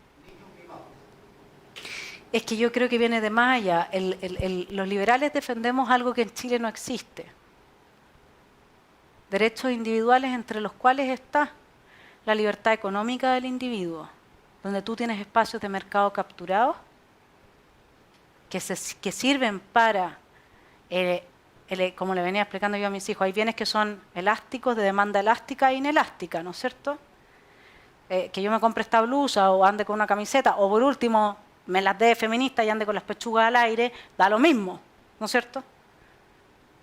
Es que yo creo que viene de más allá. Los liberales defendemos algo que en Chile no existe. Derechos individuales entre los cuales está la libertad económica del individuo, donde tú tienes espacios de mercado capturados que sirven para, como le venía explicando yo a mis hijos, hay bienes que son elásticos, de demanda elástica e inelástica, ¿no es cierto? Que yo me compre esta blusa o ande con una camiseta, o por último me las dé feminista y ande con las pechugas al aire, da lo mismo, ¿no es cierto?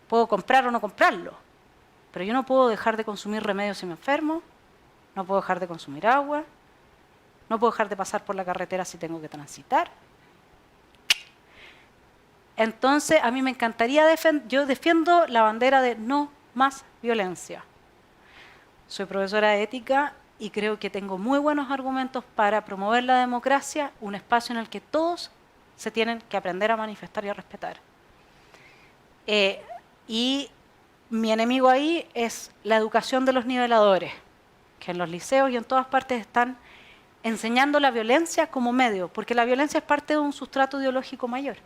Puedo comprar o no comprarlo, pero yo no puedo dejar de consumir remedios si me enfermo, no puedo dejar de consumir agua, No puedo dejar de pasar por la carretera si tengo que transitar. Entonces, a mí me encantaría yo defiendo la bandera de no más violencia. Soy profesora de ética y creo que tengo muy buenos argumentos para promover la democracia, un espacio en el que todos se tienen que aprender a manifestar y a respetar. Y mi enemigo ahí es la educación de los niveladores, que en los liceos y en todas partes están enseñando la violencia como medio, porque la violencia es parte de un sustrato ideológico mayor.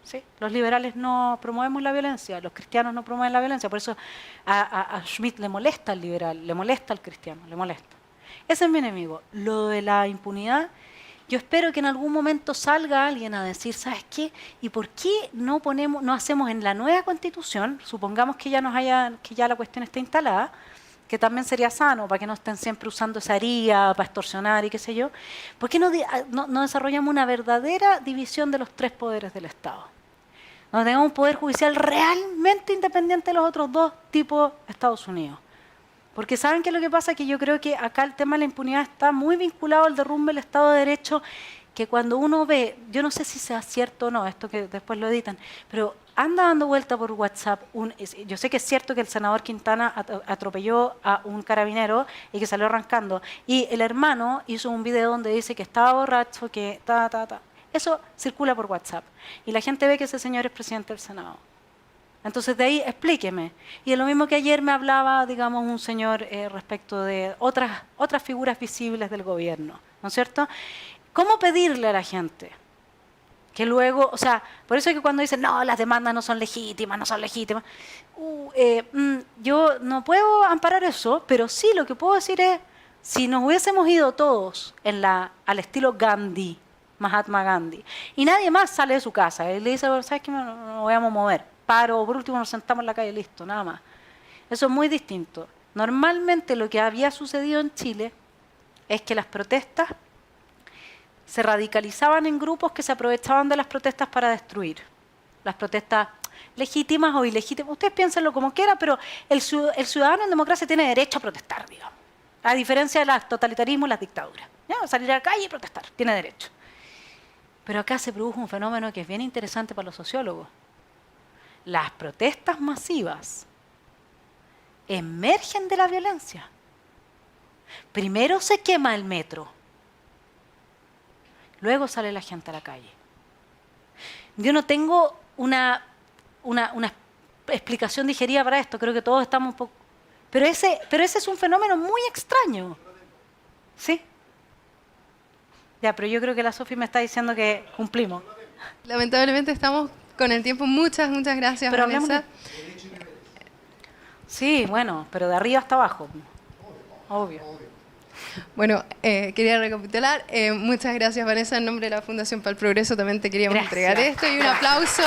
¿Sí? Los liberales no promovemos la violencia, los cristianos no promueven la violencia, por eso a Schmitt le molesta al liberal, le molesta al cristiano, le molesta. Ese es mi enemigo. Lo de la impunidad, yo espero que en algún momento salga alguien a decir, ¿sabes qué? ¿Y por qué no hacemos en la nueva Constitución, supongamos que ya la cuestión está instalada, que también sería sano para que no estén siempre usando esa haría para extorsionar y qué sé yo, ¿por qué no desarrollamos una verdadera división de los tres poderes del Estado? Donde tengamos un poder judicial realmente independiente de los otros dos tipos de Estados Unidos. Porque ¿saben qué es lo que pasa? Que yo creo que acá el tema de la impunidad está muy vinculado al derrumbe del Estado de Derecho, que cuando uno ve, yo no sé si sea cierto o no, esto que después lo editan, pero anda dando vuelta por WhatsApp, yo sé que es cierto que el senador Quintana atropelló a un carabinero y que salió arrancando, y el hermano hizo un video donde dice que estaba borracho, que Eso circula por WhatsApp, y la gente ve que ese señor es presidente del Senado. Entonces de ahí explíqueme. Y es lo mismo que ayer me hablaba, digamos, un señor respecto de otras figuras visibles del gobierno, ¿no es cierto? ¿Cómo pedirle a la gente que luego, o sea, por eso es que cuando dicen, no, las demandas no son legítimas, yo no puedo amparar eso, pero sí lo que puedo decir es, si nos hubiésemos ido todos al estilo Gandhi, Mahatma Gandhi, y nadie más sale de su casa, y le dice, bueno, ¿sabes qué? No vamos a mover, paro, por último nos sentamos en la calle, listo, nada más. Eso es muy distinto. Normalmente lo que había sucedido en Chile es que las protestas se radicalizaban en grupos que se aprovechaban de las protestas para destruir. Las protestas legítimas o ilegítimas, ustedes piénsenlo como quieran, pero el ciudadano en democracia tiene derecho a protestar, digamos. A diferencia de los totalitarismos y las dictaduras. ¿Ya? Salir a la calle y protestar, tiene derecho. Pero acá se produjo un fenómeno que es bien interesante para los sociólogos. Las protestas masivas emergen de la violencia. Primero se quema el metro. Luego sale la gente a la calle. Yo no tengo una explicación digerida para esto, creo que todos estamos un poco... Pero ese es un fenómeno muy extraño. ¿Sí? Ya, pero yo creo que la Sofi me está diciendo que cumplimos. Lamentablemente estamos con el tiempo. Muchas gracias, Pero Vanessa. Sí, bueno, pero de arriba hasta abajo. Obvio. Bueno, quería recapitular. Muchas gracias, Vanessa. En nombre de la Fundación para el Progreso también te queríamos entregar esto y un aplauso.